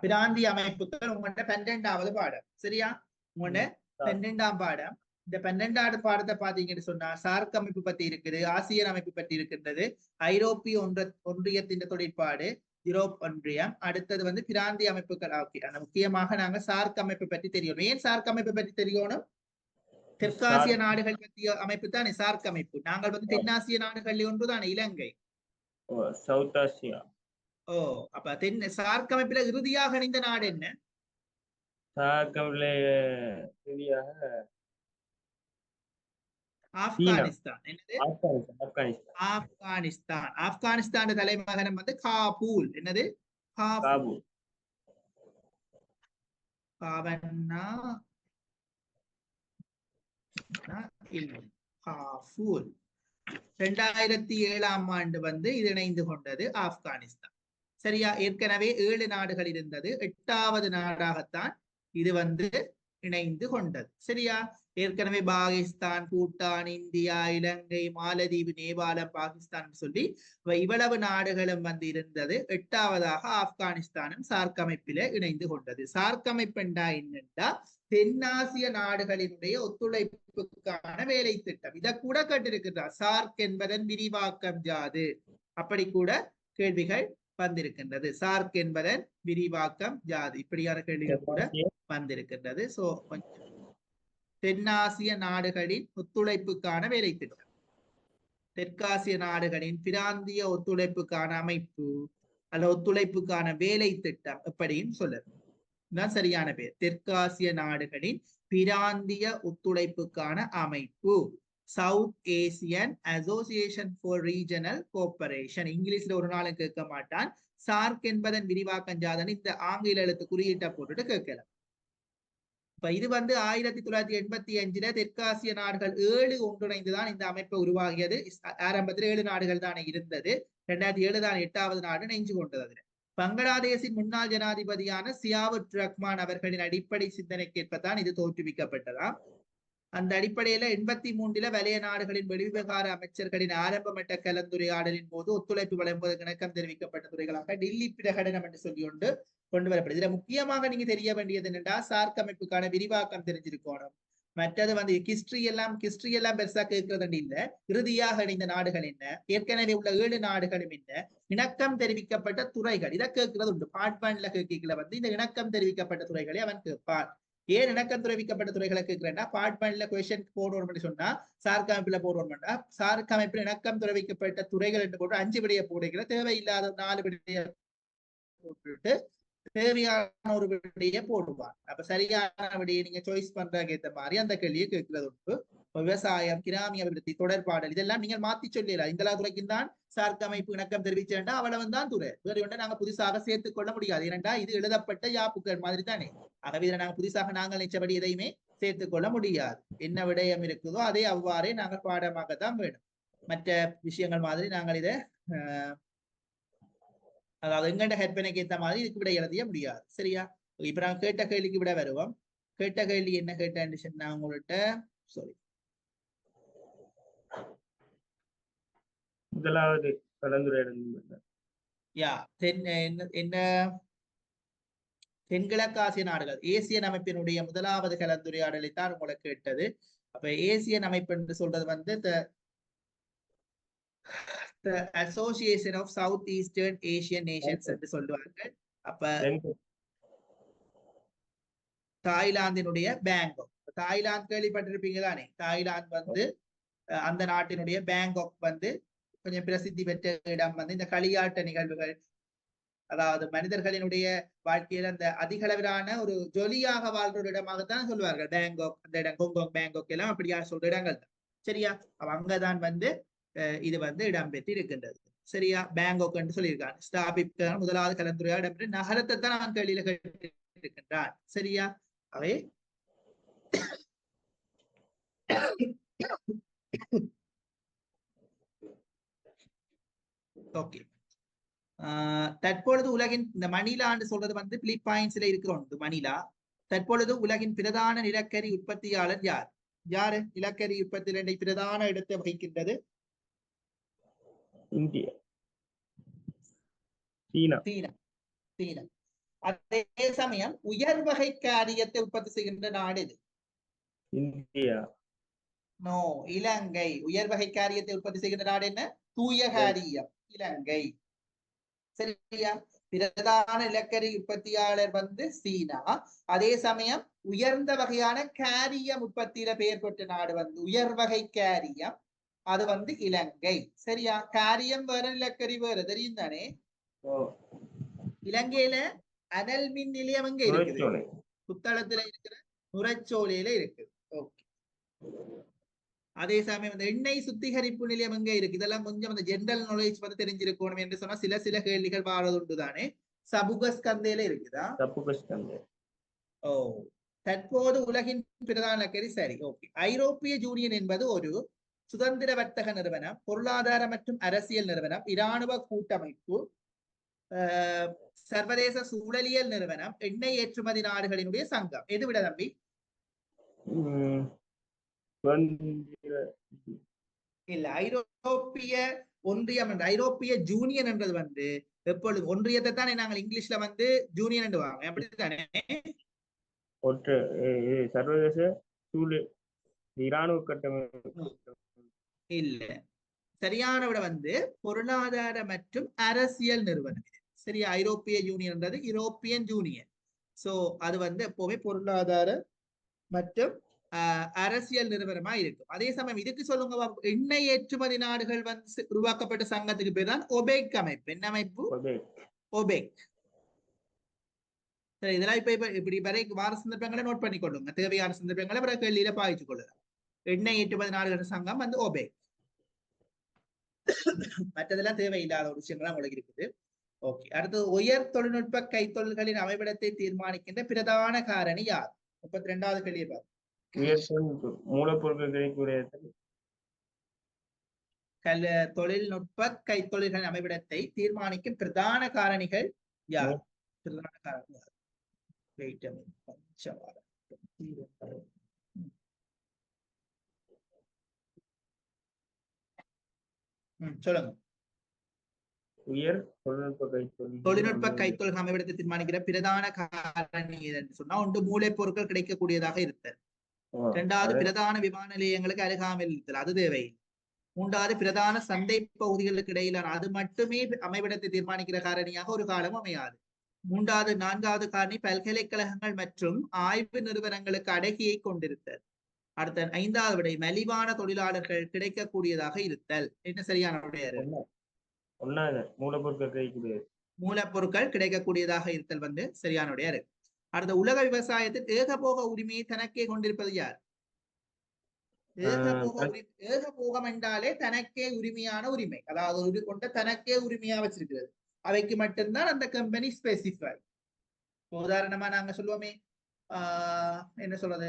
பிராந்திய அமைப்புகள் உங்கள்கிட்ட 12வது பாடம், சரியா? உங்கள்ட்ட 12ஆம் பாடம். இந்த 12வது பாடத்தை பாத்தீங்கன்னு சொன்னா சார்க் அமைப்பு பத்தி இருக்குது, ஆசியன் அமைப்பு பத்தி இருக்கின்றது, ஐரோப்பிய ஒன்றியத்தின் தொழிற்பாடு, யூரோப் ஒன்றியம், அடுத்தது வந்து பிராந்திய அமைப்புகள். ஓகே, அந்த முக்கியமாக நாங்க சார்க் அமைப்பு பற்றி தெரியணும். ஏன் சார்க் அமைப்பு பற்றி தெரியணும்? தெற்காசிய நாடுகள் பற்றிய அமைப்பு தானே சார்க் அமைப்பு. நாங்கள் வந்து தென்னாசிய நாடுகள் ஒன்றுதானே இலங்கை. South Asia. ஓ, அப்ப சார்க் அமைப்பில இறுதியாக இணைந்த நாடு என்ன? இறுதியாக ஆப்கானிஸ்தான். என்னது? ஆப்கானிஸ்தான். ஆப்கானிஸ்தான். ஆப்கானிஸ்தான் தலைநகரம் வந்து காபூல். என்னது? காபூல். காவன்னா காபூல். 2007ஆம் ஆண்டு வந்து இது இணைந்து கொண்டது ஆப்கானிஸ்தான். சரியா? ஏற்கனவே 7 நாடுகள் இருந்தது, 8வது நாடாகத்தான் இது வந்து இணைந்து கொண்டது. சரியா? ஏற்கனவே பாகிஸ்தான், பூட்டான், இந்தியா, இலங்கை, மாலதீவு, நேபாளம், பாகிஸ்தான் சொல்லி இவ்வளவு நாடுகளும் வந்து இருந்தது. 8வதாக ஆப்கானிஸ்தானும் சார்க் அமைப்பில இணைந்து கொண்டது. சார்க் அமைப்பு என்னென்றா தென்னாசிய நாடுகளினுடைய ஒத்துழைப்புக்கான வேலை திட்டம். இதை கூட கேட்டிருக்கிறார். சார்க் என்பதன் விரிவாக்கம் யாது? அப்படி கூட கேள்விகள் வந்திருக்கின்றது. சார்க் என்பதன் விரிவாக்கம் யாது? இப்படியான கேள்விகள் கூட வந்திருக்கின்றது. சோ தென்னாசிய நாடுகளின் ஒத்துழைப்புக்கான வேலை திட்டம், தெற்காசிய நாடுகளின் பிராந்திய ஒத்துழைப்புக்கான அமைப்பு அல்ல ஒத்துழைப்புக்கான வேலை திட்டம் எப்படின்னு சொல்லலாம். சரியான பேர் தெற்காசிய நாடுகளின் பிராந்திய ஒத்துழைப்புக்கான அமைப்பு, south Asian association for regional cooperation. இங்கிலீஷ்ல ஒரு நாளும் கேட்க மாட்டான். சார்க் என்பதன் விரிவாக்கம் ஜாதன் இந்த ஆங்கில எழுத்து குறியீட்டை போட்டுட்டு கேட்கலாம். இப்ப இது வந்து 1985 தெற்காசிய நாடுகள் 7 ஒன்றிணைந்துதான் இந்த அமைப்பு உருவாகியது. ஆரம்பத்தில் 7 நாடுகள் தானே இருந்தது. 2007 தான் 8வது நாடு இணைஞ்சு கொண்டது. பங்களாதேஷின் முன்னாள் ஜனாதிபதியான சியாவுர் ரஹ்மான் அவர்களின் அடிப்படை சிந்தனைக்கேற்பதான் இது தோற்றுவிக்கப்பட்டதாம். அந்த அடிப்படையில 83ல வலய நாடுகளின் வெளிவிவகார அமைச்சர்களின் ஆரம்ப மட்ட கலந்துரையாடலின் போது ஒத்துழைப்பு வழங்குவதற்கு இணக்கம் தெரிவிக்கப்பட்ட துறைகளாக டெல்லி பிரகடனம் என்று சொல்லி கொண்டு வரப்படுது. இதுல முக்கியமாக நீங்க தெரிய வேண்டியது என்னன்னா சார்க் அமைப்புக்கான விரிவாக்கம் தெரிஞ்சிருக்கணும். மற்றது வந்து ஹிஸ்டரி எல்லாம் பெருசா கேட்கறது இல்ல. இறுதியாக இணைந்த நாடுகள் என்ன, ஏற்கனவே உள்ள 7 நாடுகளும் என்ன, இணக்கம் தெரிவிக்கப்பட்ட துறைகள், இதை கேட்கறது உண்டு. பார்ட் 1ல கேட்கல வந்து இந்த இணக்கம் தெரிவிக்கப்பட்ட துறைகளை அவன் கேட்பான். ஏன் இணக்கம் தெரிவிக்கப்பட்ட துறைகளை கேட்கிறேன்னா பார்ட் 1ல கொஸ்டின் போடுவோம் சொன்னா சார்க் அமைப்புல போடுவோம்னா சார்க் அமைப்பில் இணக்கம் தெரிவிக்கப்பட்ட துறைகள் என்று போட்டு 5 விடய போடுகிற தேவையில்லாத 4 விடய போட்டுட்டு தேவையான ஒரு விடையை போடுவார். அப்ப சரியான விடையை நீங்க சாய்ஸ் பண்றதுக்கு ஏற்ற மாதிரி அந்த கேள்வியை கேட்கிறது உண்டு. விவசாயம், கிராமிய அபிவிருத்தி, தொடர்பாடல் இதெல்லாம் நீங்க மாத்தி சொல்லலாம். இந்த துறைக்கும் தான் சார்க் அமைப்பு இணக்கம் தெரிவிச்சேன்டா அவ்வளவு தான் துறை, வேறு ஒன்றை நாங்க புதுசாக சேர்த்துக் கொள்ள முடியாது. ஏனென்றா இது எழுதப்பட்ட யாப்புக்கள் மாதிரி தானே. ஆகவே இதை நாங்க புதுசாக நாங்கள் நினைச்சபடி எதையுமே சேர்த்துக் கொள்ள முடியாது. என்ன விடயம் இருக்குதோ அதே அவ்வாறே நாங்கள் பாடமாக தான் வேணும். மற்ற விஷயங்கள் மாதிரி நாங்கள் இதை அதாவது எங்கண்ட ஹெட்பனுக்கு ஏற்ற மாதிரி இதுக்கு விட எழுதிய முடியாது. சரியா? இப்ப நாங்க கேட்ட கேள்விக்கு விட வருவோம். கேட்ட கேள்வி என்ன கேட்டேன்னு சொன்னா உங்கள்கிட்ட சாரி முதலாவது கலந்துரையாடல் என்ன தென்கிழக்காசிய நாடுகள் ஏசியன் அமைப்பினுடைய முதலாவது கலந்துரையாடலை தான் உங்களை கேட்டது. அப்ப ஏசியன் அமைப்பு என்று சொல்றது வந்து Association of South Eastern Asian Nations என்று சொல்லுவார்கள். அப்ப தாய்லாந்தினுடைய பேங்காக், தாய்லாந்து கேள்விப்பட்டிருப்பீங்க தானே. தாய்லாந்து வந்து அந்த நாட்டினுடைய பேங்காக் வந்து கொஞ்சம் பிரசித்தி பெற்ற இடம் வந்து இந்த களியாட்ட நிகழ்வுகள் அதாவது மனிதர்களினுடைய வாழ்க்கையில அந்த அதிக அளவிலான ஒரு ஜொலியாக வாழ்ற ஒரு இடமாகத்தான் சொல்லுவார்கள். பேங்காக் அந்த இடம், ஹாங்காங் பேங்காக் எல்லாம் அப்படியா சொல்ற இடங்கள் தான். சரியா? அங்கதான் வந்து இது வந்து இடம்பெற்று இருக்கின்றது. சரியா? பேங்காக் என்று சொல்லியிருக்காங்க. ஸ்தாபிக்க முதலாவது கலந்துரையாடல் இடம்பெற்ற நகரத்தை தான் நான் கேள்வியில கேட்டிருக்கின்றான். சரியா? அவை ஓகே. தற்பொழுது உலகின் இந்த மணிலான்னு சொல்றது வந்து பிலிப்பைன்ஸ்ல இருக்கிறோம். மணிலா தற்பொழுது உலகின் பிரதான நிலக்கரி உற்பத்தியாளர் யார்? யாரு நிலக்கரி உற்பத்தியில் பிரதான இடத்தை வகிக்கின்றது? இந்தியா, சீனா. சீனா. சீனா. அதே சமயம் உயர் வகை காரியத்தை உற்பத்தி செய்கின்ற நாடு இது. இந்தியா. நோ, இலங்கை. உயர் வகை காரியத்தை உற்பத்தி செய்கின்ற நாடு என்ன? தூய காரியம், இலங்கை. சரியா? பிரதான நிலக்கரி உற்பத்தியாளர் வந்து சீனா. அதே சமயம் உயர்ந்த வகையான காரியம் உற்பத்தியில பெயர் பெற்ற நாடு வந்து உயர் வகை காரியம், அது வந்து இலங்கை. சரியா? காரியம் வேற, நிலக்கரி வேற, தெரியும் தானே? இலங்கையில அனல் மின் நிலையம் எங்க இருக்குது? புத்தளத்துல இருக்கிற நுரைச்சோலையில இருக்குது. ஓகே. அதே சமயம் இந்த எண்ணெய் சுத்திகரிப்பு நிலையம் எங்க இருக்கு? இதெல்லாம் கொஞ்சம் அந்த ஜெனரல் நாலேஜ் வந்து தெரிஞ்சிருக்கணும் என்று சொன்னா சில கேள்விகள் வாரதுண்டு தானே. சபுகஸ்கந்தையில இருக்குதா? ஓ, தற்போது உலகின் பிரதான நிலக்கரி. சரி, ஓகே. ஐரோப்பிய யூனியன் என்பது ஒரு சுதந்திர வர்த்தக நிறுவனம், பொருளாதார மற்றும் அரசியல் நிறுவனம், இராணுவ கூட்டமைப்பு, சர்வதேச சூழலியல் நிறுவனம், எண்ணெய் ஏற்றுமதி நாடுகளினுடைய சங்கம். எது விட தம்பி? இல்ல, ஐரோப்பிய ஒன்றியம் என்ற ஐரோப்பிய யூனியன் என்றது வந்து எப்பொழுது ஒன்றியத்தை தானே நாங்கள் இங்கிலீஷ்ல வந்து யூனியன் என்று வாங்க, அப்படித்தானே? சர்வதேச இராணுவ கட்டமைப்பு இல்ல, சரியான விட வந்து பொருளாதார மற்றும் அரசியல் நிறுவனம். சரியா? ஐரோப்பிய யூனியன்ன்றது யூரோப்பியன் யூனியன். சோ அது வந்து எப்பவுமே பொருளாதார மற்றும் அரசியல் நிறுவனமா இருக்கும். அதே சமயம் இதுக்கு சொல்லுங்க, எண்ணெய் ஏற்றுமதி நாடுகள் வந்து உருவாக்கப்பட்ட சங்கத்துக்கு பேர் தான் ஒபேக் அமைப்பு. என்ன அமைப்பு? ஒபேக். சரி, இதெல்லாம் இப்ப இப்படி வரை வார சந்தர்ப்பங்களை நோட் பண்ணி கொள்ளுங்க. தேவையான சந்தர்ப்பங்களை பிறகு கேள்வியில பாய்ச்சு கொள்ளலாம். எண்ணெய் ஏற்றுமதி நாடுகள் சங்கம் வந்து ஒபேக். மற்றதெல்லாம் தேவையில்லாத ஒரு விஷயங்கள்லாம் உங்களுக்கு இருக்குது. ஓகே. அடுத்து, உயர் தொழில்நுட்ப கைத்தொழில்களின் அமைவிடத்தை தீர்மானிக்கின்ற பிரதான காரணி யார்? 32வது கேள்வி பாரு. மூலப்பொருட்கள் கிடைக்கக்கூடிய தொழில்நுட்ப கைத்தொழில்களின் அமைவிடத்தை தீர்மானிக்கும் பிரதான காரணிகள் யார்? பிரதான காரணி யார்? சொல்லுங்க. உயர் தொழில்நுட்ப கைத்தொழில் அமைவிடத்தை தீர்மானிக்கிற பிரதான காரணி என்று சொன்னா, ஒன்று மூலப்பொருட்கள் கிடைக்கக்கூடியதாக இருத்தல், இரண்டாவது பிரதான விமான நிலையங்களுக்கு அருகாமையில் இருத்தல், அது தேவை, மூன்றாவது பிரதான சந்தை பகுதிகளுக்கு இடையிலான, அது மட்டுமே அமைவிடத்தை தீர்மானிக்கிற காரணியாக ஒரு காலம் அமையாது. மூன்றாவது, நான்காவது காரணி பல்கலைக்கழகங்கள் மற்றும் ஆய்வு நிறுவனங்களுக்கு அடகியை கொண்டிருத்தல். அடுத்த 5வது விடை மலிவான தொழிலாளர்கள் கிடைக்கக்கூடியதாக இருத்தல். என்ன சரியான விடையாரு? மூலப்பொருட்கள் கிடைக்கக்கூடியதாக இருத்தல் வந்து சரியான விடையாரு. அடுத்த, உலக விவசாயத்தில் ஏகபோக உரிமையை தனக்கே கொண்டிருப்பது யார்? ஏகபோகம் என்றாலே தனக்கே உரிமையான உரிமை, அதாவது கொண்ட தனக்கே உரிமையா வச்சிருக்கிறது. அவைக்கு மட்டும்தான் அந்த கம்பெனி ஸ்பெசிஃபை. உதாரணமா நாங்க சொல்லுவோமே, என்ன சொல்றது,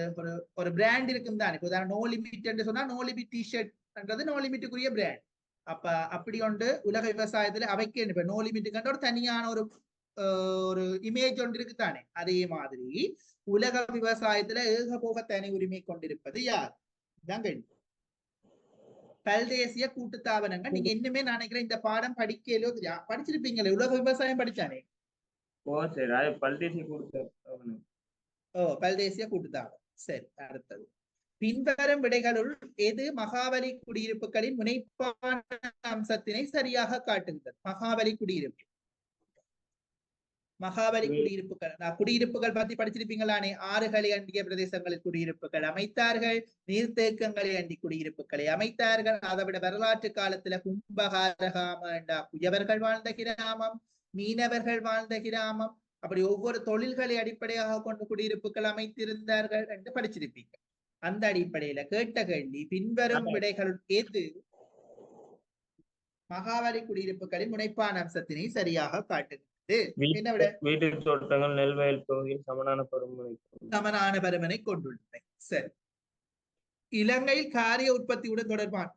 ஒரு பிராண்ட் இருக்கும் தானே. உதாரணம் நோ லிமிட் சொன்னா நோ லிமிட் டிஷர்ட்ன்றது நோ லிமிட்டுக்குரிய பிராண்ட். அப்ப அப்படி ஒன்று உலக விவசாயத்துல அவைக்கு நோ லிமிட்டுக்கு ஒரு தனியான ஒரு இமேஜ் ஒன்று இருக்குதானே. அதே மாதிரி உலக விவசாயத்துல ஏகபோக தனி உரிமை கொண்டிருப்பது யார்? பல்தேசிய கூட்டுத்தாபனங்கள். நீங்க இன்னுமே நினைக்கிறேன் இந்த பாடம் படிக்கலோ படிச்சிருப்பீங்களே, உலக விவசாயம் படிச்சானே. பல்தேசிய கூட்டுத்தாபனம். சரி, அடுத்தது, பின்வரும் விடைகளுள் எது மகாபலி குடியிருப்புகளின் முனைப்பான அம்சத்தினை சரியாக காட்டுகிறது? மகாபலி குடியிருப்பு. மகாபலி குடியிருப்புகள் பத்தி படிச்சிருப்பீங்களானே. ஆறுகளை அண்டிய பிரதேசங்களில் குடியிருப்புகள் அமைத்தார்கள், நீர்த்தேக்கங்களை அண்டி குடியிருப்புகளை அமைத்தார்கள். அதை விட வரலாற்று காலத்துல கும்பகாரகாம குயவர்கள் வாழ்ந்த கிராமம், மீனவர்கள் வாழ்ந்த கிராமம், அப்படி ஒவ்வொரு தொழில்களை அடிப்படையாக கொண்டு குடியிருப்புகள் அமைத்திருந்தார்கள் என்று படிச்சிருப்பீங்க. அந்த அடிப்படையில கேட்ட கேள்வி பின்வரும் விடைகள் ஏது மகாவலி குடியிருப்புகளின் முனைப்பான அம்சத்தினை சரியாக காட்டுகிறது. என்ன விட? வீட்டு தோட்டங்கள் நெல்வயல் பகுதியில் சமனான பருமனை கொண்டுள்ளன. சரி. இலங்கையில் காரிய உற்பத்தியுடன் தொடர்பான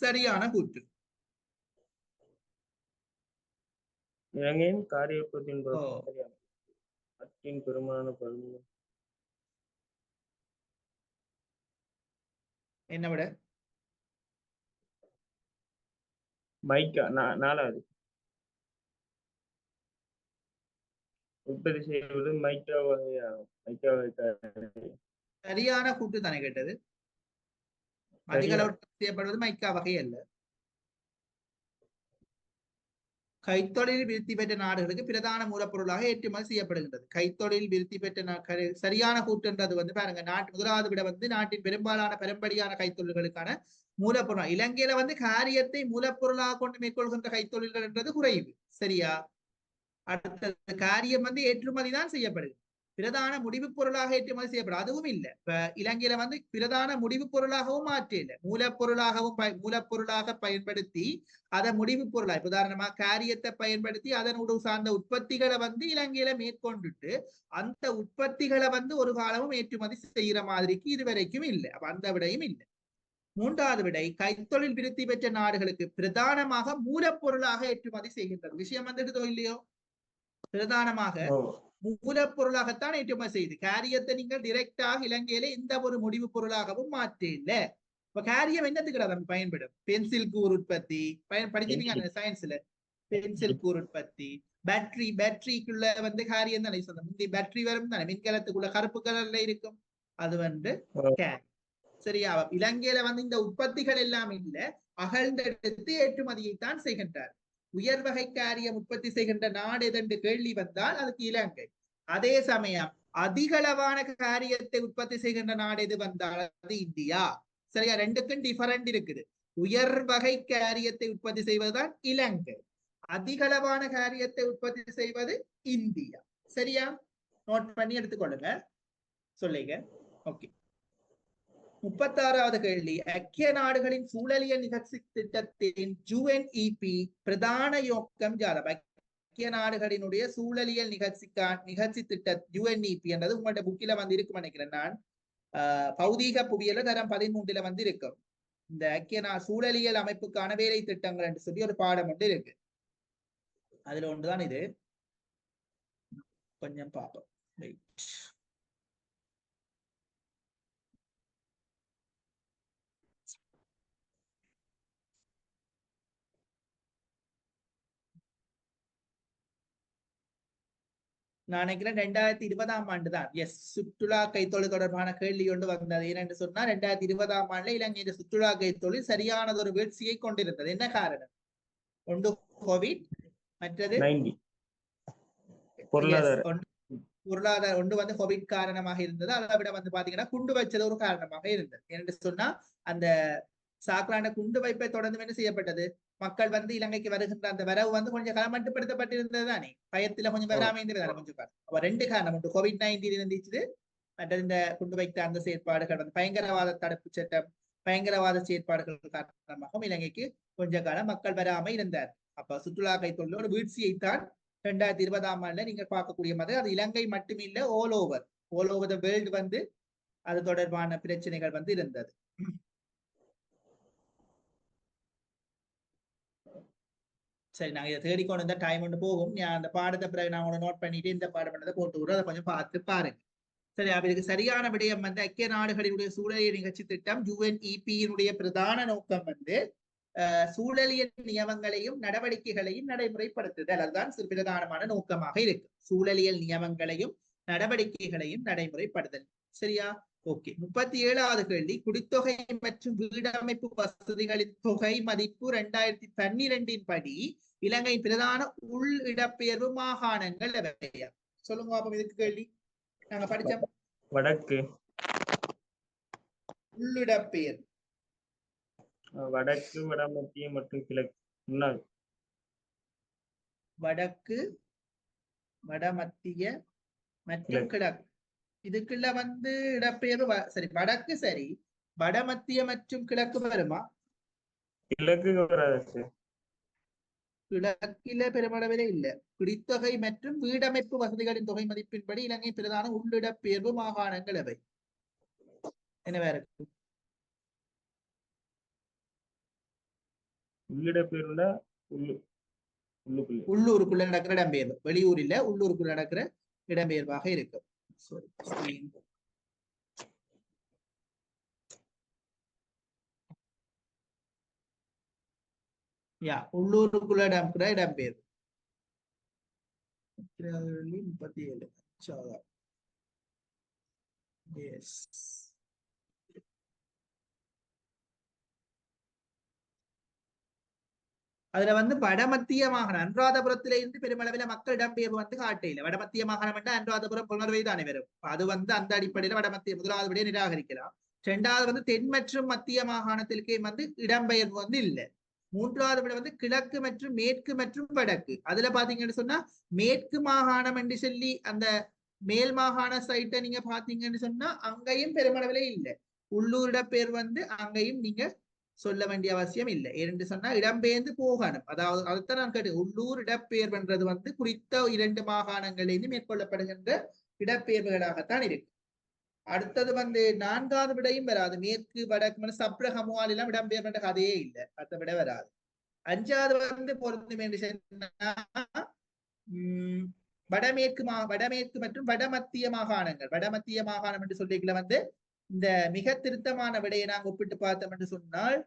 சரியான கூற்று. இலங்கையின் காரிய உற்பத்தியின் பெரும்பாலான பருமன் என்ன விட? மைக்கா. நாலாவது உற்பத்தி செய்வது மைக்கா வகையாகும். மைக்கா வகை சரியான கூட்டு தானே கேட்டது. அதிக அளவு உற்பத்தி செய்யப்படுவது மைக்கா வகை அல்ல. கைத்தொழில் விருத்தி பெற்ற நாடுகளுக்கு பிரதான மூலப்பொருளாக ஏற்றுமதி செய்யப்படுகின்றது. கைத்தொழில் விருத்தி பெற்ற சரியான கூட்டுன்றது பாருங்க, முதலாவது விட நாட்டின் பெரும்பாலான பெரும்படியான கைத்தொழில்களுக்கான மூலப்பொருள். இலங்கையில காரியத்தை மூலப்பொருளாக கொண்டு மேற்கொள்கின்ற கைத்தொழில்கள் என்றது குறைவு. சரியா? அடுத்த காரியம் ஏற்றுமதி தான் செய்யப்படுது. பிரதான முடிவு பொருளாக ஏற்றுமதி செய்யப்படும் அதுவும் இல்லை. இப்ப இலங்கையில பிரதான முடிவு பொருளாகவும் மாற்றில்லை, மூலப்பொருளாக பயன்படுத்தி அதை முடிவு பொருளா, உதாரணமா காரியத்தை பயன்படுத்தி அதனோடு சார்ந்த உற்பத்திகளை இலங்கையில மேற்கொண்டுட்டு அந்த உற்பத்திகளை ஒரு காலமும் ஏற்றுமதி செய்யற மாதிரிக்கு இதுவரைக்கும் இல்லை. அப்ப அந்த விடையும் இல்லை. மூன்றாவது விடை, கைத்தொழில் விருத்தி பெற்ற நாடுகளுக்கு பிரதானமாக மூலப்பொருளாக ஏற்றுமதி செய்கின்றது. விஷயம் இல்லையோ? பிரதானமாக மூலப்பொருளாகத்தான் ஏற்றுமதி செய்யுது. காரியத்தை நீங்கள் டிரெக்டாக இலங்கையில எந்த ஒரு முடிவு பொருளாகவும் மாற்றில்ல. இப்ப காரியம் என்னத்துக்கு பயன்படும்? பென்சில் கூர் உற்பத்தி படிச்சிருக்கீங்க சயின்ஸ்ல. பென்சில் கூர் உற்பத்தி, பேட்டரிக்குள்ள காரியம் தானே சொன்ன. முந்தி பேட்டரி வரும் தானே, மின்கலத்துக்குள்ள கருப்பு கலர்ல இருக்கும், அது சரியா? இலங்கையில இந்த உற்பத்திகள் எல்லாம் இல்ல, அகழ்ந்தெடுத்து ஏற்றுமதியைத்தான் செய்கின்றார். உயர் வகை காரியம் உற்பத்தி செய்கின்ற நாடு எதென்று கேள்வி வந்தால் அதுக்கு இலங்கை. அதே சமயம் அதிகளவான காரியத்தை உற்பத்தி செய்கின்ற நாடு எது வந்தால் அது இந்தியா. சரியா? ரெண்டுக்கும் டிஃபரண்ட் இருக்குது. உயர் வகை காரியத்தை உற்பத்தி செய்வதுதான் இலங்கை, அதிகளவான காரியத்தை உற்பத்தி செய்வது இந்தியா. சரியா? நோட் பண்ணி எடுத்துக்கொள்ளுங்க, சொல்லுங்க. ஓகே. 36வது கேள்வி, ஐக்கிய நாடுகளின் சூழலியல் நிகழ்ச்சி திட்டத்தின் UNEP பிரதான நோக்கம் யார்? ஐக்கிய நாடுகளினுடைய சூழலியல் நிகழ்ச்சி திட்ட UNEP என்றது உங்களோட புக்கில இருக்கும் நினைக்கிறேன் நான். பௌதீக புவியியல தரம் 13ல இருக்கும். இந்த ஐக்கிய சூழலியல் அமைப்புக்கான வேலை திட்டங்கள் என்று சொல்லி ஒரு பாடம் ஒன்று இருக்கு. அதுல ஒன்றுதான் இது. கொஞ்சம் பார்ப்போம். நான் நினைக்கிறேன் 2020ஆம் ஆண்டு தான். எஸ், சுற்றுலா கைத்தொழில் தொடர்பான கேள்வி ஒன்று வந்தது. ஏனென்று சொன்னா 2020ஆம் ஆண்டுல இலங்கையின் சுற்றுலா கைத்தொழில் சரியானது ஒரு வீழ்ச்சியை கொண்டிருந்தது. என்ன காரணம்? ஒன்று கோவிட், மற்றது பொருளாதார ஒன்று கோவிட் காரணமாக இருந்தது. அதை விட பாத்தீங்கன்னா குண்டு வச்சது ஒரு காரணமாக இருந்தது. என்று சொன்னா அந்த சாக்லாண்ட குண்டு வைப்பை தொடர்ந்து என்ன செய்யப்பட்டது? மக்கள் இலங்கைக்கு வருகின்ற அந்த வரவு கொஞ்சம் காலம் மட்டுப்படுத்தப்பட்டிருந்தது தானே, பயத்துல கொஞ்சம் வராம இருந்தது கொஞ்சம் காலம். அப்ப ரெண்டு காரணம், ஒன்று COVID-19 இருந்துச்சு, மற்றது இந்த குண்டு வைத்த அந்த செயற்பாடுகள் பயங்கரவாத தடுப்பு சட்டம், பயங்கரவாத செயற்பாடுகள் காரணமாக இலங்கைக்கு கொஞ்ச காலம் மக்கள் வராம இருந்தார். அப்ப சுற்றுலா கைத்தொழிலோட வீழ்ச்சியைத்தான் 2020ஆம் ஆண்டுல நீங்க பார்க்கக்கூடிய மாதிரி, அது இலங்கை மட்டுமில்ல, ஆல் ஓவர் த வேர்ல்டு அது தொடர்பான பிரச்சனைகள் இருந்தது. சரி, நாங்க இதை தேடிக்கொண்டு இருந்தா டைம் ஒன்று போகும். அந்த பாடத்தை பிறகு நான் உங்களை நோட் பண்ணிட்டு இந்த பாடம் பண்ணதை போட்டு விடுறோம், அதை கொஞ்சம் பார்த்து பாருங்க. சரி, அப்ப இதுக்கு சரியான விடயம் ஐக்கிய நாடுகளினுடைய சூழலியல் நிகழ்ச்சி திட்டம் UNEP பிரதான நோக்கம் சூழலியல் நியமங்களையும் நடவடிக்கைகளையும் நடைமுறைப்படுத்துதல். அதுதான் பிரதானமான நோக்கமாக இருக்கு. சூழலியல் நியமங்களையும் நடவடிக்கைகளையும் நடைமுறைப்படுத்தல். சரியா? ஓகே. 37வது கேள்வி, குடித்தொகை மற்றும் வீடமைப்பு வசதிகளின் தொகை மதிப்பு 2012 படி இலங்கையின் பிரதான உள் இடப்பெயர்வு மாகாணங்கள் எவையா? சொல்லுங்க பாப்போம். இதுக்கு கேள்வி நாங்க படிச்சோம். வடக்கு உள்ளிடப்பெயர்வு, வடக்கு, வடமத்திய மற்றும் கிழக்கு. வடக்கு, வடமத்திய மற்றும் கிழக்கு. இதுக்குள்ள வந்து இடப்பெயர்வு சரி, வடக்கு சரி, வடமத்திய மற்றும் கிழக்கு வருமா? கிழக்கு வராது. கிழக்கில பெருமளவிலே இல்ல. குடித்தொகை மற்றும் வீடமைப்பு வசதிகளின் தொகை மதிப்பின்படி இலங்கை பிரதான உள்ளிடப்பெயர்வு மாகாணங்கள் எவை? என்னவா இருக்கு? உள்ளிடப்பெயர்வுனா உள்ளூருக்குள்ள நடக்கிற இடம்பெயர்வு, வெளியூர் இல்ல, உள்ளூருக்குள்ள நடக்கிற இடம்பெயர்வாக இருக்கும். உள்ளூருக்குள்ள நடக்கிற இடம்பெயர்வு 37. அதுல வந்து வடமத்திய மாகாணம் அனுராதபுரத்தில இருந்து பெருமளவில மக்கள் இடம்பெயர்வு வந்து காட்டையில. வடமத்திய மாகாணம் என்று அனுராதபுரம் புனர்வை தானே வரும். அது வந்து அந்த அடிப்படையில வடமத்திய முதலாவது விட நிராகரிக்கலாம். இரண்டாவது வந்து தென் மற்றும் மத்திய மாகாணத்திற்கே வந்து இடம்பெயர்வு வந்து இல்லை. மூன்றாவது விட வந்து கிழக்கு மற்றும் மேற்கு மற்றும் வடக்கு. அதுல பாத்தீங்கன்னு சொன்னா மேற்கு மாகாணம் என்று சொல்லி அந்த மேல் மாகாண சைட்டை நீங்க பாத்தீங்கன்னு சொன்னா அங்கேயும் பெருமளவிலே இல்லை. உள்ளூர் இடப்பெயர் வந்து அங்கேயும் நீங்க சொல்ல வேண்டிய அவசியம் இல்லை. ஏனென்று சொன்னா இடம்பெயர்ந்து போகணும். அதாவது அதுதான் நான் கேட்டு, உள்ளூர் இடப்பெயர்வுன்றது வந்து குறித்த 2 மாகாணங்களிலிருந்து மேற்கொள்ளப்படுகின்ற இடப்பெயர்வுகளாகத்தான் இருக்கு. அடுத்தது வந்து 4வது விடையும் வராது. மேற்கு வடக்கு சப்ரகமுவால் எல்லாம் இடம்பெயர்வுன்ற கதையே இல்லை, அதை விட வராது. 5வது வந்து பொருந்தும் என்று சொன்னா வடமேற்கு மற்றும் வடமத்திய மாகாணங்கள். வடமத்திய மாகாணம் என்று சொல்லிக்கல வந்து இந்த மிக திருத்தமான விடையை நாங்கள் ஒப்பிட்டு பார்த்தோம் என்று சொன்னால்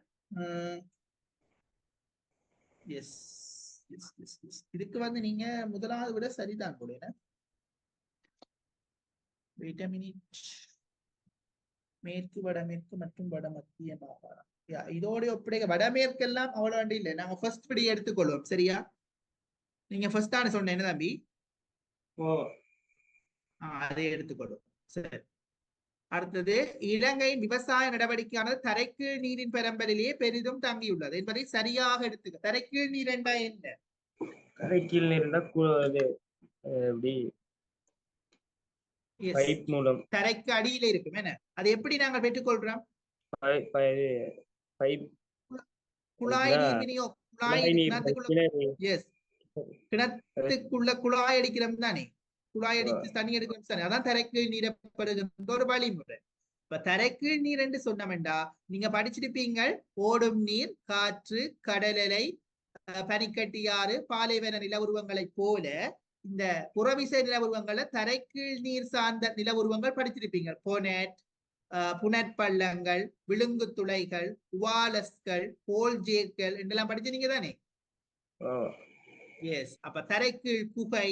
இதுக்கு வந்து நீங்க முதலாவது விட சரிதான் கூட. மேற்கு, வடமேற்கு மற்றும் வடமத்திய மாகாணம். இதோட ஒப்படைக்க வடமேற்கு எல்லாம் அவ்வளவு வேண்டி இல்லை. நாங்க ஃபர்ஸ்ட் விடையை எடுத்துக்கொள்வோம். சரியா? நீங்க ஃபர்ஸ்ட் தானே சொன்னேன் தம்பி? அதை எடுத்துக்கொள்வோம். சரி. அடுத்தது, இலங்கையின் விவசாய நடவடிக்கையானது தரைக்கீழ் நீரின் பெரம்பலிலேயே பெரிதும் தங்கியுள்ளது என்பதை சரியாக எடுத்துக்க. தரைக்கீழ் நீர் என்றா என்ன? தரைக்கீழ் நீர் பைப் மூலம் தரைக்கு அடியில இருக்கும். என்ன அது எப்படி நாங்கள் பெற்றுக்கொள்றோம்? குழாய் நீர் விநியோகம். கிணத்துக்குள்ள குழாய் அடிக்கிறோம் தானே, குழாய் அடித்து தண்ணி எடுக்கிறோம் தானே, அதான் தரைக்கீழ் நீரப்படுகின்ற ஒரு வழிமுறை. இப்ப தரைக்கீழ் நீர் என்று சொன்னோம்டா நீங்க படிச்சிருப்பீங்க, ஓடும் நீர், காற்று, கடலலை, பனிக்கட்டியாறு, பாலைவன நில உருவங்களை போல இந்த புறவிசை நில உருவங்களை தரைக்கீழ் நீர் சார்ந்த நில உருவங்கள் படிச்சிருப்பீங்க. போனட், புனற்பள்ளங்கள், விழுங்கு துளைகள், உவாலஸ்கள், போல்ஜேக்கள் என்றெல்லாம் படிச்சிருக்கீங்க தானே? எஸ். அப்ப தரைக்கீழ் குகை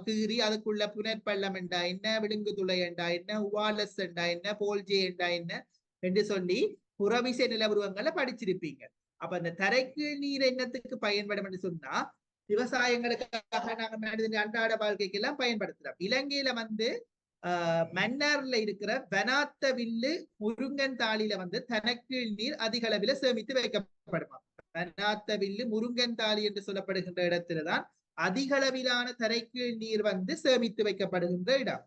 கீறி அதுக்குள்ள புனற்பள்ளம் என்றா என்ன, விழுங்கு துளை என்றா என்ன, உவாலஸ் என்றா என்ன, போல்ஜே என்றா என்ன என்று சொல்லி புறவிசை நில உருவங்களை படிச்சிருப்பீங்க. அப்ப அந்த தரைக்கீழ் நீர் என்னத்துக்கு பயன்படும் என்று சொன்னா விவசாயங்களுக்காக நாங்க அன்றாட வாழ்க்கைக்கு எல்லாம் பயன்படுத்துறோம். இலங்கையில வந்து மன்னார்ல இருக்கிற வனாத்த வில்லு முருங்கன் தாளில வந்து தனக்கீழ் நீர் அதிக அளவில சேமித்து வைக்கப்படுமா. வனாத்த வில்லு முருங்கன் தாளி என்று சொல்லப்படுகின்ற இடத்துலதான் அதிக அளவிலான தரைக்கீழ் நீர் வந்து சேமித்து வைக்கப்படுகின்ற இடம்.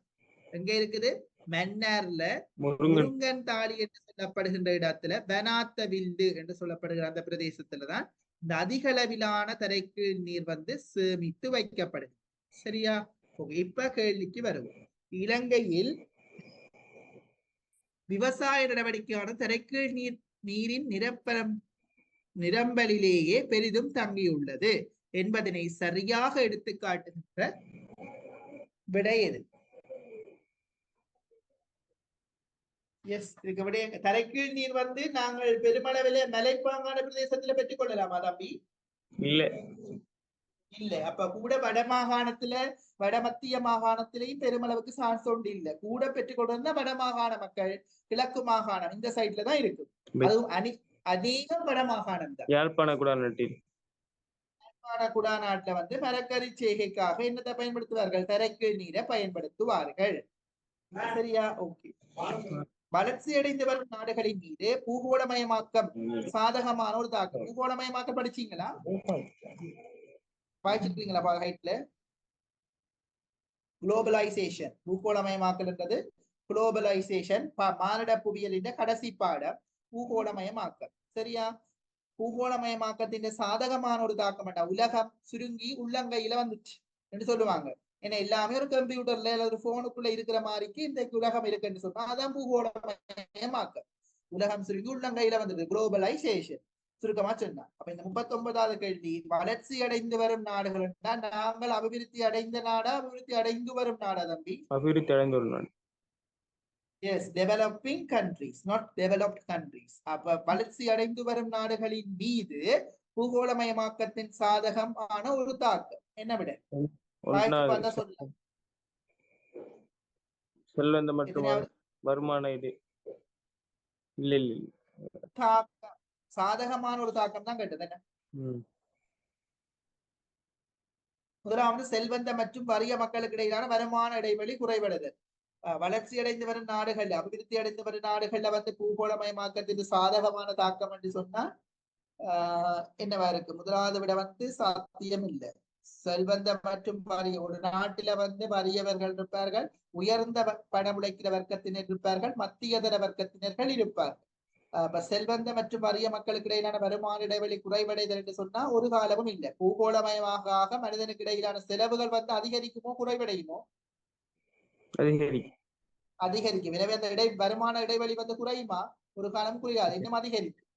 எங்க இருக்குது? மன்னார்ல முருங்கன் தாளி என்று சொல்லப்படுகின்ற இடத்துல வனாத்த வில்லு என்று சொல்லப்படுகிற அந்த பிரதேசத்துலதான் இந்த அதிக அளவிலான தரைக்கீழ் நீர் வந்து சேமித்து வைக்கப்படுது. சரியா? இப்ப கேள்விக்கு வருவோம். இலங்கையில் விவசாய நடவடிக்கையான தரைக்கீழ் நீரின் நிரம்பலிலேயே பெரிதும் தங்கியுள்ளது என்பதனை சரியாக எடுத்து காட்டுகின்ற விடை எது? இதுக்கு விட தரைக்கீழ் நீர் வந்து நாங்கள் பெருமளவில மலைப்பாங்கான பிரதேசத்துல பெற்றுக் கொள்ளலாமா தம்பி? இல்ல. அப்ப கூட வடமாகாணத்துல, வடமத்திய மாகாணத்திலையும் பெருமளவுக்கு சான்ஸ் ஒன்று இல்ல. கூட பெற்றுக்கொண்டு வடமாகாண மக்கள், கிழக்கு மாகாணம் இந்த சைட்ல தான் இருக்கு. அதுவும் அதிகம் வடமாகாணம் தான். யாழ்ப்பாண குடாநாட்டுல வந்து மரக்கறி செய்கைக்காக என்னத்தை பயன்படுத்துவார்கள்? தரைக்கீழ் நீரை பயன்படுத்துவார்கள். சரியா? ஓகே. வளர்ச்சி அடைந்து வரும் நாடுகளின் மீது பூகோளமயமாக்கம் சாதகமான ஒரு தாக்கம். பூகோளமயமாக்கம் படிச்சீங்களா? வாய்ச்சிருக்கீங்களா ஹைட்ல? குளோபலைசேஷன், பூகோளமயமாக்கல் என்றது குளோபலைசேஷன், மானிட புவியலின் கடைசி பாடம் பூகோளமயமாக்கல். சரியா? பூகோளமயமாக்கத்தின் சாதகமான ஒரு தாக்கம் என்ன? உலகம் சுருங்கி உள்ளங்கையில வந்துச்சு என்று சொல்லுவாங்க. ஏன்னா எல்லாமே ஒரு கம்ப்யூட்டர்ல அல்லது ஒரு போனுக்குள்ள இருக்கிற மாதிரிக்கு இந்த உலகம் இருக்குன்னு சொன்னா அதான் பூகோளமயமாக்கல். உலகம் சுருங்கி உள்ளங்கையில வந்தது குளோபலைசேஷன் சுருக்கமா சொன்னா. அப்ப இந்த 39வது கேள்வி, வளர்ச்சி அடைந்து வரும் நாடுகள் நாங்கள் அபிவிருத்தி அடைந்த நாடா அபிவிருத்தி அடைந்து வரும் நாடா தம்பி? அபிவிருத்தி அடைந்து வரும் நாடு. Yes, developing countries, not developed countries. அப்ப வளர்ச்சி அடைந்து வரும் நாடுகளின் மீது பூகோளமயமாக்கத்தின் சாதகமான ஒரு தாக்கம் என்ன விட பார்த்தா சொல்லலாம். செல்வந்த மற்றும் வருமான இது இல்ல இல்ல சாதகமான ஒரு தாக்கம் தான் கேட்டது என்ன? முதலாவது செல்வந்த மற்றும் வறிய மக்களுக்கு இடையிலான வருமான இடைவெளி குறைவடைதல். வளர்ச்சி அடைந்து வரும் நாடுகள் அபிவிருத்தி அடைந்து வரும் நாடுகள்ல பூகோளமயமாக்கத்தின் சாதகமான தாக்கம் என்று சொன்னா என்னவா இருக்கு? முதலாவது விட சாத்தியம் இல்லை. செல்வந்த மற்றும் வறிய ஒரு நாட்டில வறியவர்கள் இருப்பார்கள், உயர்ந்த பணம் உழைக்கிற வர்க்கத்தினர் இருப்பார்கள், மத்தியதர வர்க்கத்தினர்கள் இருப்பார்கள். இப்ப செல்வந்த மற்றும் வறிய மக்களுக்கு இடையிலான வருமான இடைவெளி குறைவடைதல் என்று சொன்னா ஒரு காலமும் இல்லை. பூகோளமயமாக மனிதனுக்கு இடையிலான செலவுகள் அதிகரிக்குமோ குறைவடையுமோ? அதிகரிக்கும். எனவே அந்த வருமான இடைவெளி குறையுமா? ஒரு காலம் குறையாது, இன்னும் அதிகரிக்கும்.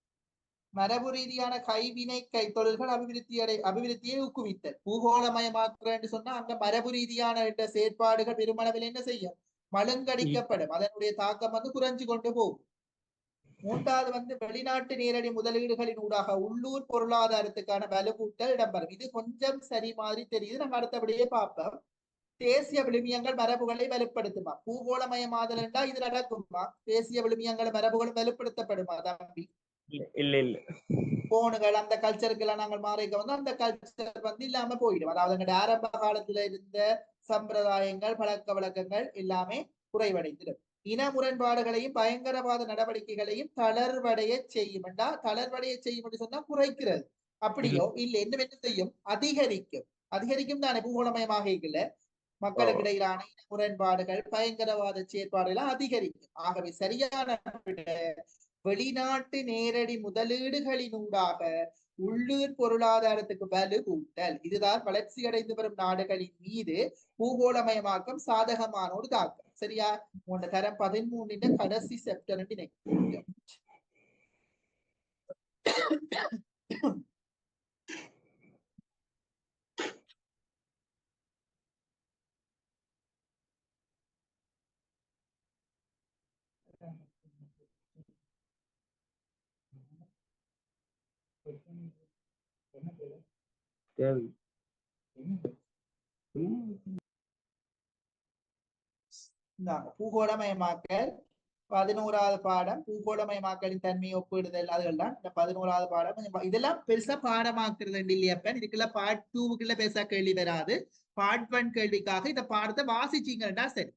மரபு ரீதியான கைவினை கைத்தொழில்கள் அபிவிருத்தியை ஊக்குவித்தல். பூகோளமயமாக்குற என்று சொன்னா அங்க மரபு ரீதியான செயற்பாடுகள் பெருமளவில் என்ன செய்யும்? மழுங்கடிக்கப்படும். அதனுடைய தாக்கம் குறைஞ்சு கொண்டு போகும். மூன்றாவது வெளிநாட்டு நேரடி முதலீடுகளின் ஊடாக உள்ளூர் பொருளாதாரத்துக்கான வலுவூட்டல் இடம்பெறும். இது கொஞ்சம் சரி மாதிரி தெரியுது, நம்ம அடுத்தபடியே பார்ப்போம். தேசிய விழுமியங்கள் மரபுகளை வலுப்படுத்துமா? பூகோளமயமாதல் என்றா இது நடக்குமா? தேசிய விழுமியங்கள் மரபுகள் வலுப்படுத்தப்படுமா தம்பி? இல்ல இல்ல. போனுகள் அந்த கல்ச்சருக்கு எல்லாம் நாங்கள் மாறிக்க அந்த கல்ச்சர் இல்லாம போயிடும். அதாவது எங்களுடைய ஆரம்ப காலத்துல இருந்த சம்பிரதாயங்கள் பழக்க வழக்கங்கள் எல்லாமே குறைவடைந்திடும். இன முரண்பாடுகளையும் பயங்கரவாத நடவடிக்கைகளையும் தளர்வடைய செய்யும். தளர்வடைய செய்யும் என்று சொன்னா குறைக்கிறது. அப்படியோ இல்ல, என்ன செய்யும்? அதிகரிக்கும். அதிகரிக்கும் தானே பூகோளமயமாக இல்ல, மக்களுக்கு இடையிலான இன முரண்பாடுகள் பயங்கரவாத செயற்பாடுகள் அதிகரிக்கும். ஆகவே சரியான வெளிநாட்டு நேரடி முதலீடுகளினூடாக உள்ளூர் பொருளாதாரத்துக்கு வலுவூட்டல். இதுதான் வளர்ச்சி அடைந்து வரும் நாடுகளின் மீது பூகோளமயமாக்கம் சாதகமான ஒரு தாக்கம். சரியா? உங்க தரம் 13 கடைசி செப்டர் நினைக்கிறேன். பூகோளமயமாக்கல் 11வது பாடம். பூகோளமயமாக்கலின் தன்மையை ஒப்பிடுதல். அதுதான் இந்த 11வது பாடம். இதெல்லாம் பெருசா பாடமாக்குறது இல்லையப்ப. இதுக்குள்ள பார்ட் 2க்குள்ள பெருசா கேள்வி வராது. பார்ட் 1 கேள்விக்காக இந்த பாடத்தை வாசிச்சீங்கன்னா சரி,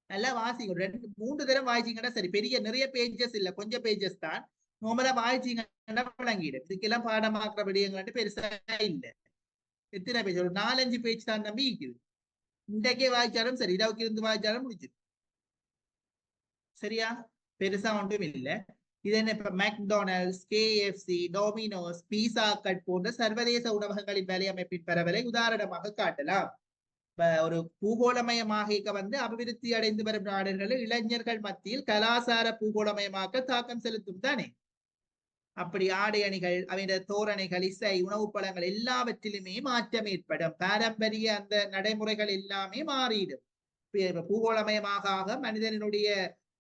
நல்லா வாசிங்க. 2-3 தடவை வாசிச்சீங்கன்னா சரி. பெரிய நிறைய பேஜஸ் இல்ல, கொஞ்சம் பேஜஸ் தான். நார்மலா வாசிச்சீங்கன்னா விளங்கிடும். இதுக்கெல்லாம் பாடமாக்குற விடயங்கள் பெருசா இல்லை. எத்தனை பேஜ்? ஒரு 4-5 பேஜ் தான் நம்பி இருக்குது. இன்றைக்கே வாய்ச்சாலும் சரி, இரவுக்கு இருந்து வாய்ச்சாலும் முடிஞ்சது. சரியா? பெருசா ஒன்றும் இல்லை. இது என்ன? இப்ப மெக்டொனால்ட்ஸ், KFC, டொமினோஸ், பீஸா கட் போன்ற சர்வதேச உணவகங்களின் வலையமைப்பின் பரவலை உதாரணமாக காட்டலாம். ஒரு பூகோளமயமாக அபிவிருத்தி அடைந்து வரும் நாடுகளில் இளைஞர்கள் மத்தியில் கலாசார பூகோளமயமாக்க தாக்கம் செலுத்தும் தானே. அப்படி ஆடை அணிகள், அவைய தோரணைகள், இசை, உணவு பழங்கள் எல்லாவற்றிலுமே மாற்றம் ஏற்படும். பாரம்பரிய அந்த நடைமுறைகள் எல்லாமே மாறிடும். பூகோளமயமாக மனிதனுடைய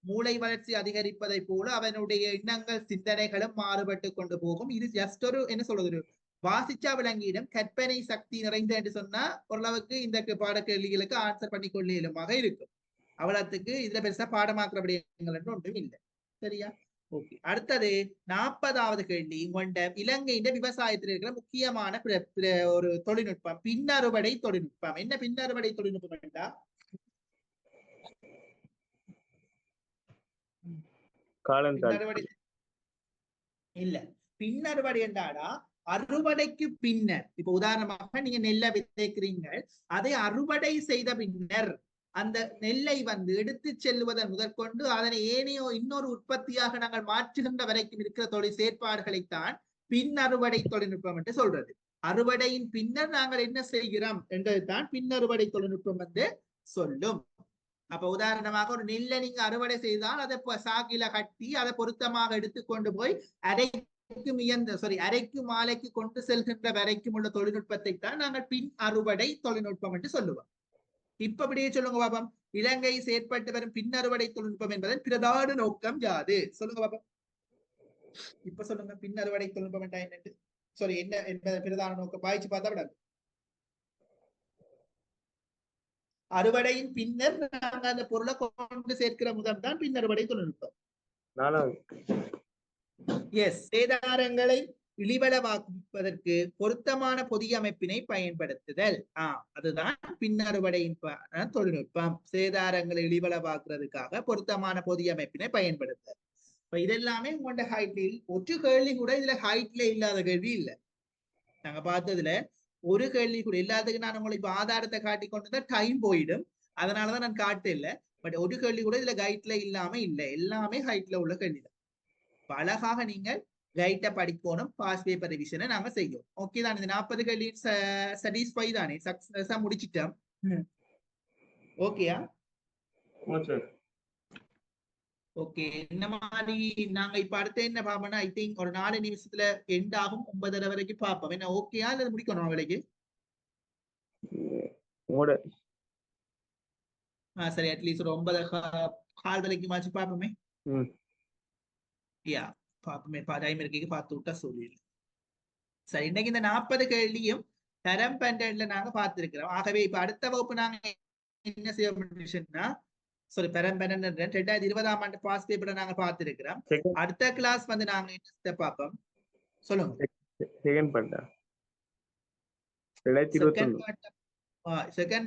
மூளை வளர்ச்சி அதிகரிப்பதை போல அவனுடைய எண்ணங்கள் சிந்தனைகளும் மாறுபட்டு கொண்டு போகும். இது ஜஸ்ட் ஒரு என்ன சொல்றது, வாசிச்சா விளங்கிடும். கற்பனை சக்தி நிறைந்த என்று சொன்னா ஓரளவுக்கு இந்த பாட கேள்விகளுக்கு ஆன்சர் பண்ணி கொள்ளுமாக இருக்கும். அவ்வளவுக்கு இதுல பெருசா பாடமாக்குற விடயங்கள் ஒன்றும் இல்லை. சரியா? ஓகே. அடுத்தது 40வது கேள்வி. உங்கள்ட இலங்கையின் விவசாயத்தில் இருக்கிற முக்கியமான ஒரு தொழில்நுட்பம் பின்னறுவடை தொழில்நுட்பம். என்ன பின்னறுவடை தொழில்நுட்பம் என்றா? இல்ல, பின்னறுவடை என்றாடா அறுவடைக்கு பின்னர், இப்ப உதாரணமாக நீங்க நெல்லை விதைக்கிறீங்க, அதை அறுவடை செய்த பின்னர் அந்த நெல்லை வந்து எடுத்து செல்வதன் முதற்கொண்டு அதனை ஏனையோ இன்னொரு உற்பத்தியாக நாங்கள் மாற்றுகின்ற வரைக்கும் இருக்கிற தொழில் செயற்பாடுகளைத்தான் பின் அறுவடை தொழில்நுட்பம் என்று சொல்றது. அறுவடையின் பின்னர் நாங்கள் என்ன செய்கிறோம் என்றதுதான் பின் அறுவடை தொழில்நுட்பம் வந்து சொல்லும். அப்ப உதாரணமாக ஒரு நெல்லை நீங்க அறுவடை செய்தால் அதை சாக்கில கட்டி அதை பொருத்தமாக எடுத்துக்கொண்டு போய் அரைக்கு மாலைக்கு கொண்டு செல்கின்ற வரைக்கும் உள்ள தொழில்நுட்பத்தை தான் நாங்கள் பின் அறுவடை தொழில்நுட்பம் என்று சொல்லுவோம். இப்ப அப்படியே சொல்லுங்க பாப்போம், இலங்கை செயற்பட்டு வரும் பின் அறுவடை தொழில்நுட்பம் என்பதன் பிரதான நோக்கம் யாது? சொல்லுங்க பாப்போம். இப்ப சொல்லுங்க, பின் அறுவடை தொழில்நுட்பம் என்ன? என்ன என்பதன் பிரதான நோக்கம் வாய்ச்சி பார்த்தா விடாது. அறுவடையின் பின்னர் நாங்கள் அந்த பொருளை கொண்டு சேர்க்கிற முதல் தான் பின் அறுவடை தொழில்நுட்பம். எஸ், சேதாரங்களை இழிவளவாக்குவதற்கு பொருத்தமான பொதிய அமைப்பினை பயன்படுத்துதல். அதுதான் பின் அறுவடையின் தொழில்நுட்பம். சேதாரங்களை இழிவளவாக்குறதுக்காக பொருத்தமான பொதிய அமைப்பினை பயன்படுத்துதல். இப்ப இதெல்லாமே உங்களோட ஹைட்ல ஒரு கேள்வி கூட இதுல ஹைட்ல இல்லாத கேள்வி இல்லை. நாங்க பார்த்ததுல ஒரு கேள்வி கூட இல்லாததுக்கு நான் உங்களுக்கு ஆதாரத்தை காட்டி கொண்டுதான் டைம் போயிடும், அதனாலதான் நான் காட்டு இல்லை. பட் ஒரு கேள்வி கூட இதுல கைட்ல இல்லாம இல்லை, எல்லாமே ஹைட்ல உள்ள கேள்வி தான். அழகாக நீங்கள் கைட்டை படிக்கணும், பாஸ் பேப்பர் ரிவிஷனை நாங்க செய்யும். ஓகே தான், இந்த 40 கேள்வி சாட்டிஸ்ஃபை தானே, சக்சஸா முடிச்சிட்டோம். ஓகேயா? ஓகே, இந்த மாதிரி நாங்க இப்ப அடுத்த என்ன பாப்போம்னா, ஐ திங்க் ஒரு 4 நிமிஷத்துல எண்ட் ஆகும், 9:30 வரைக்கும் பார்ப்போம். என்ன ஓகேயா இல்ல முடிக்கணும் வேலைக்கு? சரி, அட்லீஸ்ட் ஒரு 9:15 வரைக்கும் மாச்சு பார்ப்போமே. யா, பாப்போமே, டைம் இருக்கு, பார்த்து விட்டா சொல்லிடலாம். சரி, இன்னைக்கு இந்த 40 கேள்வியும் தரம் 12ல நாங்க பார்த்திருக்கிறோம். ஆகவே இப்ப அடுத்த வகுப்பு நாங்க என்ன செய்ய முடியும்னா, தரம் 12 2020ஆம் ஆண்டு பாஸ் பேப்பரை நாங்க பார்த்திருக்கிறோம். அடுத்த கிளாஸ் வந்து நாங்க என்ன பார்ப்போம்? சொல்லுங்க. செகண்ட்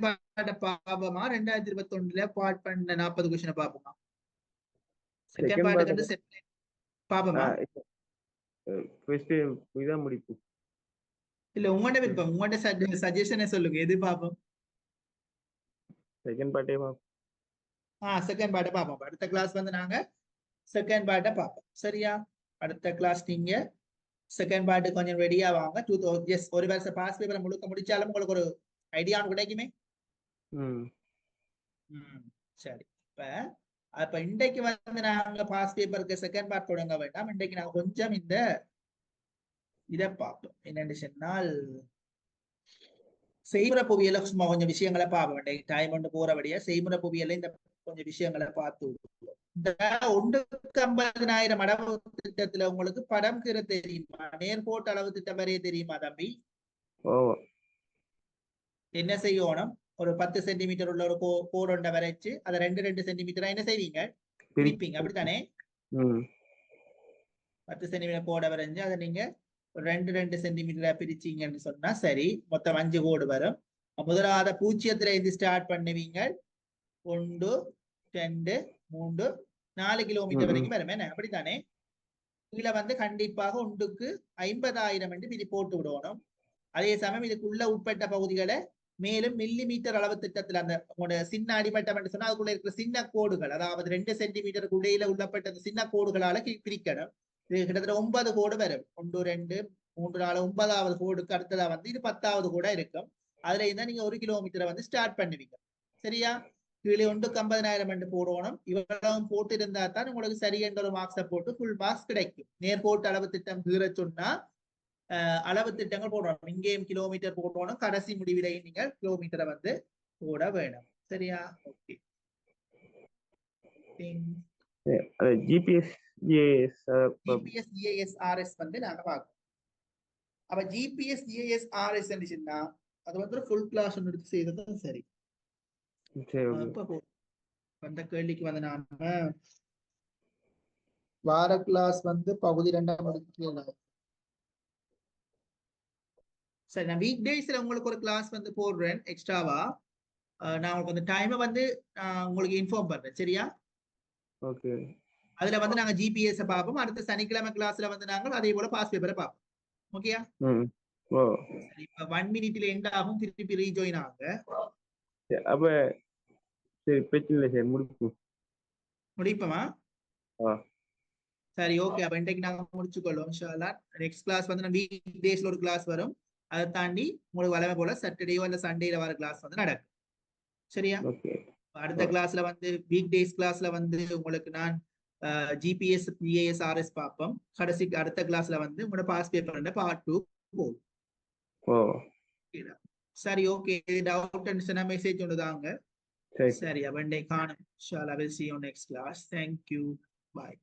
பார்ட் பாப்போமா? 2021ல பார்ட் பண்ண 40 क्वेश्चन பாப்போமா? செகண்ட் பார்ட் வந்து பாப்போமா? இதான் முடிப்பு இல்ல, உங்களோட விருப்பம், உங்களோட சஜஷனை சொல்லுங்க, எது பாப்போம்? செகண்ட் பார்ட்டே பாப்போம். செகண்ட் பார்ட்டை பாப்போம். அடுத்த கிளாஸ் வந்து நாங்க செகண்ட் பார்ட்டை பாப்போம். சரியா? அடுத்த கிளாஸ் நீங்க செகண்ட் பார்ட் கொஞ்சம் ரெடியா வாங்க. ஒரு வருஷம் பாஸ் பேப்பரை முழுக்க முடிச்சாலும் உங்களுக்கு ஒரு ஐடியா கிடைக்குமே. சரி, அப்ப இன்றைக்கு வந்து நாங்க பாஸ் பேப்பருக்கு செகண்ட் பார்ட் தொடங்க வேண்டாம். இன்றைக்கு நாங்க கொஞ்சம் இந்த இதை பார்ப்போம். என்னன்னு சொன்னால், செய்முறை புவியியல சும்மா கொஞ்சம் விஷயங்களை பார்ப்போம். டைம் ஒன்று போறபடியா செய்முறை புவியியல இந்த கொஞ்சம் விஷயங்களை பார்த்து இந்த 150,000 அளவு திட்டத்துல உங்களுக்கு படம் கீற தெரியுமா? நேர்கோட்டு அளவு திட்டம் வரைய தெரியுமா தம்பி? என்ன செய்யணும்? ஒரு 10 சென்டிமீட்டர் உள்ள ஒரு கோடு ஒன்றை வரைச்சு அதை 2 சென்டிமீட்டரா என்ன செய்வீங்க? பிரிப்பீங்க, அப்படித்தானே? 10 சென்டிமீட்டர் கோடை வரைஞ்சு அதை நீங்க 2 சென்டிமீட்டரா பிரிச்சீங்கன்னு சொன்னா சரி, மொத்தம் 5 கோடு வரும். முதலாவது 0த்துல இருந்து ஸ்டார்ட் பண்ணுவீங்க. 1 2 3 4 கிலோமீட்டர் வரைக்கும் வரும். என்ன, அப்படித்தானே? இதுல வந்து கண்டிப்பாக 1க்கு 50,000 என்று விதி போட்டு விடணும். அதே சமயம் இதுக்குள்ள உட்பட்ட பகுதிகளை மேலும் மில்லிமீட்டர் அளவு திட்டத்துல அந்த உங்களோட சின்ன அடிமட்டம் என்று சொன்னா அதுக்குள்ள இருக்கிற சின்ன கோடுகள், அதாவது 2 சென்டிமீட்டருக்கு இடையில உள்ளப்பட்ட சின்ன கோடுகளால பிரிக்கணும். இது கிட்டத்தட்ட 9 கோடு வரும். 1 2 3 4 9வது கோடுக்கு அடுத்ததா வந்து இது 10வது கூட இருக்கும். அதுல இருந்தா நீங்க 1 கிலோமீட்டரை வந்து ஸ்டார்ட் பண்ணுவீங்க. சரியா? கீழே 1க்கு 50,000 என்று போடணும். இவ்வளவு போட்டு இருந்தா தான் உங்களுக்கு சரி என்ற ஒரு மார்க்ஸை போட்டு ஃபுல் மார்க்ஸ் கிடைக்கும். நேர்கோட்டு அளவு திட்டம் கீற சொன்னா அளவு திட்டங்கள் போடணும். இங்கேயும் கிலோமீட்டர் போடணும், கடைசி முடிவிலையும் நீங்க கிலோமீட்டரை வந்து போட வேணும். சரியா? ஓகே. ஜிபிஎஸ் GIS வந்து நாங்க பார்க்கணும். அப்ப GPS GIS RS சொன்னா அது வந்து ஃபுல் கிளாஸ் ஒன்று எடுத்து செய்யறது சரி. அந்த கேள்விக்கு வந்து நாம வார கிளாஸ் வந்து பகுதி 2 எடுத்து சரி. நான் வீக் டேஸ்ல உங்களுக்கு ஒரு கிளாஸ் வந்து போடுறேன் எக்ஸ்ட்ராவா. நான் உங்களுக்கு அந்த டைமை வந்து உங்களுக்கு இன்ஃபார்ம் பண்றேன். சரியா? ஓகே. அதுல வந்து நாங்க ஜிபிஎஸ் பார்ப்போம். அடுத்த சனிக்கிழமை கிளாஸ்ல வந்து நாங்கள் அதே போல பாஸ் பேப்பரை பார்ப்போம். ஓகேயா? ம். ஓ. சரி, இப்ப 1 மினிட்ல எண்ட் ஆகும், திருப்பி ரீஜாயின் ஆகுங்க. சரி, அப்ப சரி பிரச்சனை இல்லை சார், முடிப்போம். முடிப்போமா? ஆ. சரி, ஓகே. அப்ப இன்றைக்கு நாங்க முடிச்சுக்கொள்வோம் இன்ஷா அல்லாஹ். நெக்ஸ்ட் கிளாஸ் வந்து வீக் டேஸ்ல ஒரு கிளாஸ் வரும். அதை தாண்டி உங்களுக்கு வளமை போல சாட்டர்டேயோ இல்ல சண்டேல வர கிளாஸ் வந்து நடக்கும். சரியா? ஓகே. அடுத்த கிளாஸ்ல வந்து வீக் டேஸ் கிளாஸ்ல வந்து உங்களுக்கு நான் ஜிபிஎஸ் பிஏஎஸ் ஆர்எஸ் பார்ப்போம். கடைசிக்கு அடுத்த கிளாஸ்ல வந்து உங்களோட பாஸ் பேப்பர் பார்ட் 2 போகும். ஓ. சரி, ஓகே. டவுட் இருந்துச்சுன்னா மெசேஜ் ஒன்று தாங்க. சரி. சரி, அப்ப இன்றைக்கு காணும். இன்ஷா அல்லாஹ், I will see you next class. Thank you. Bye.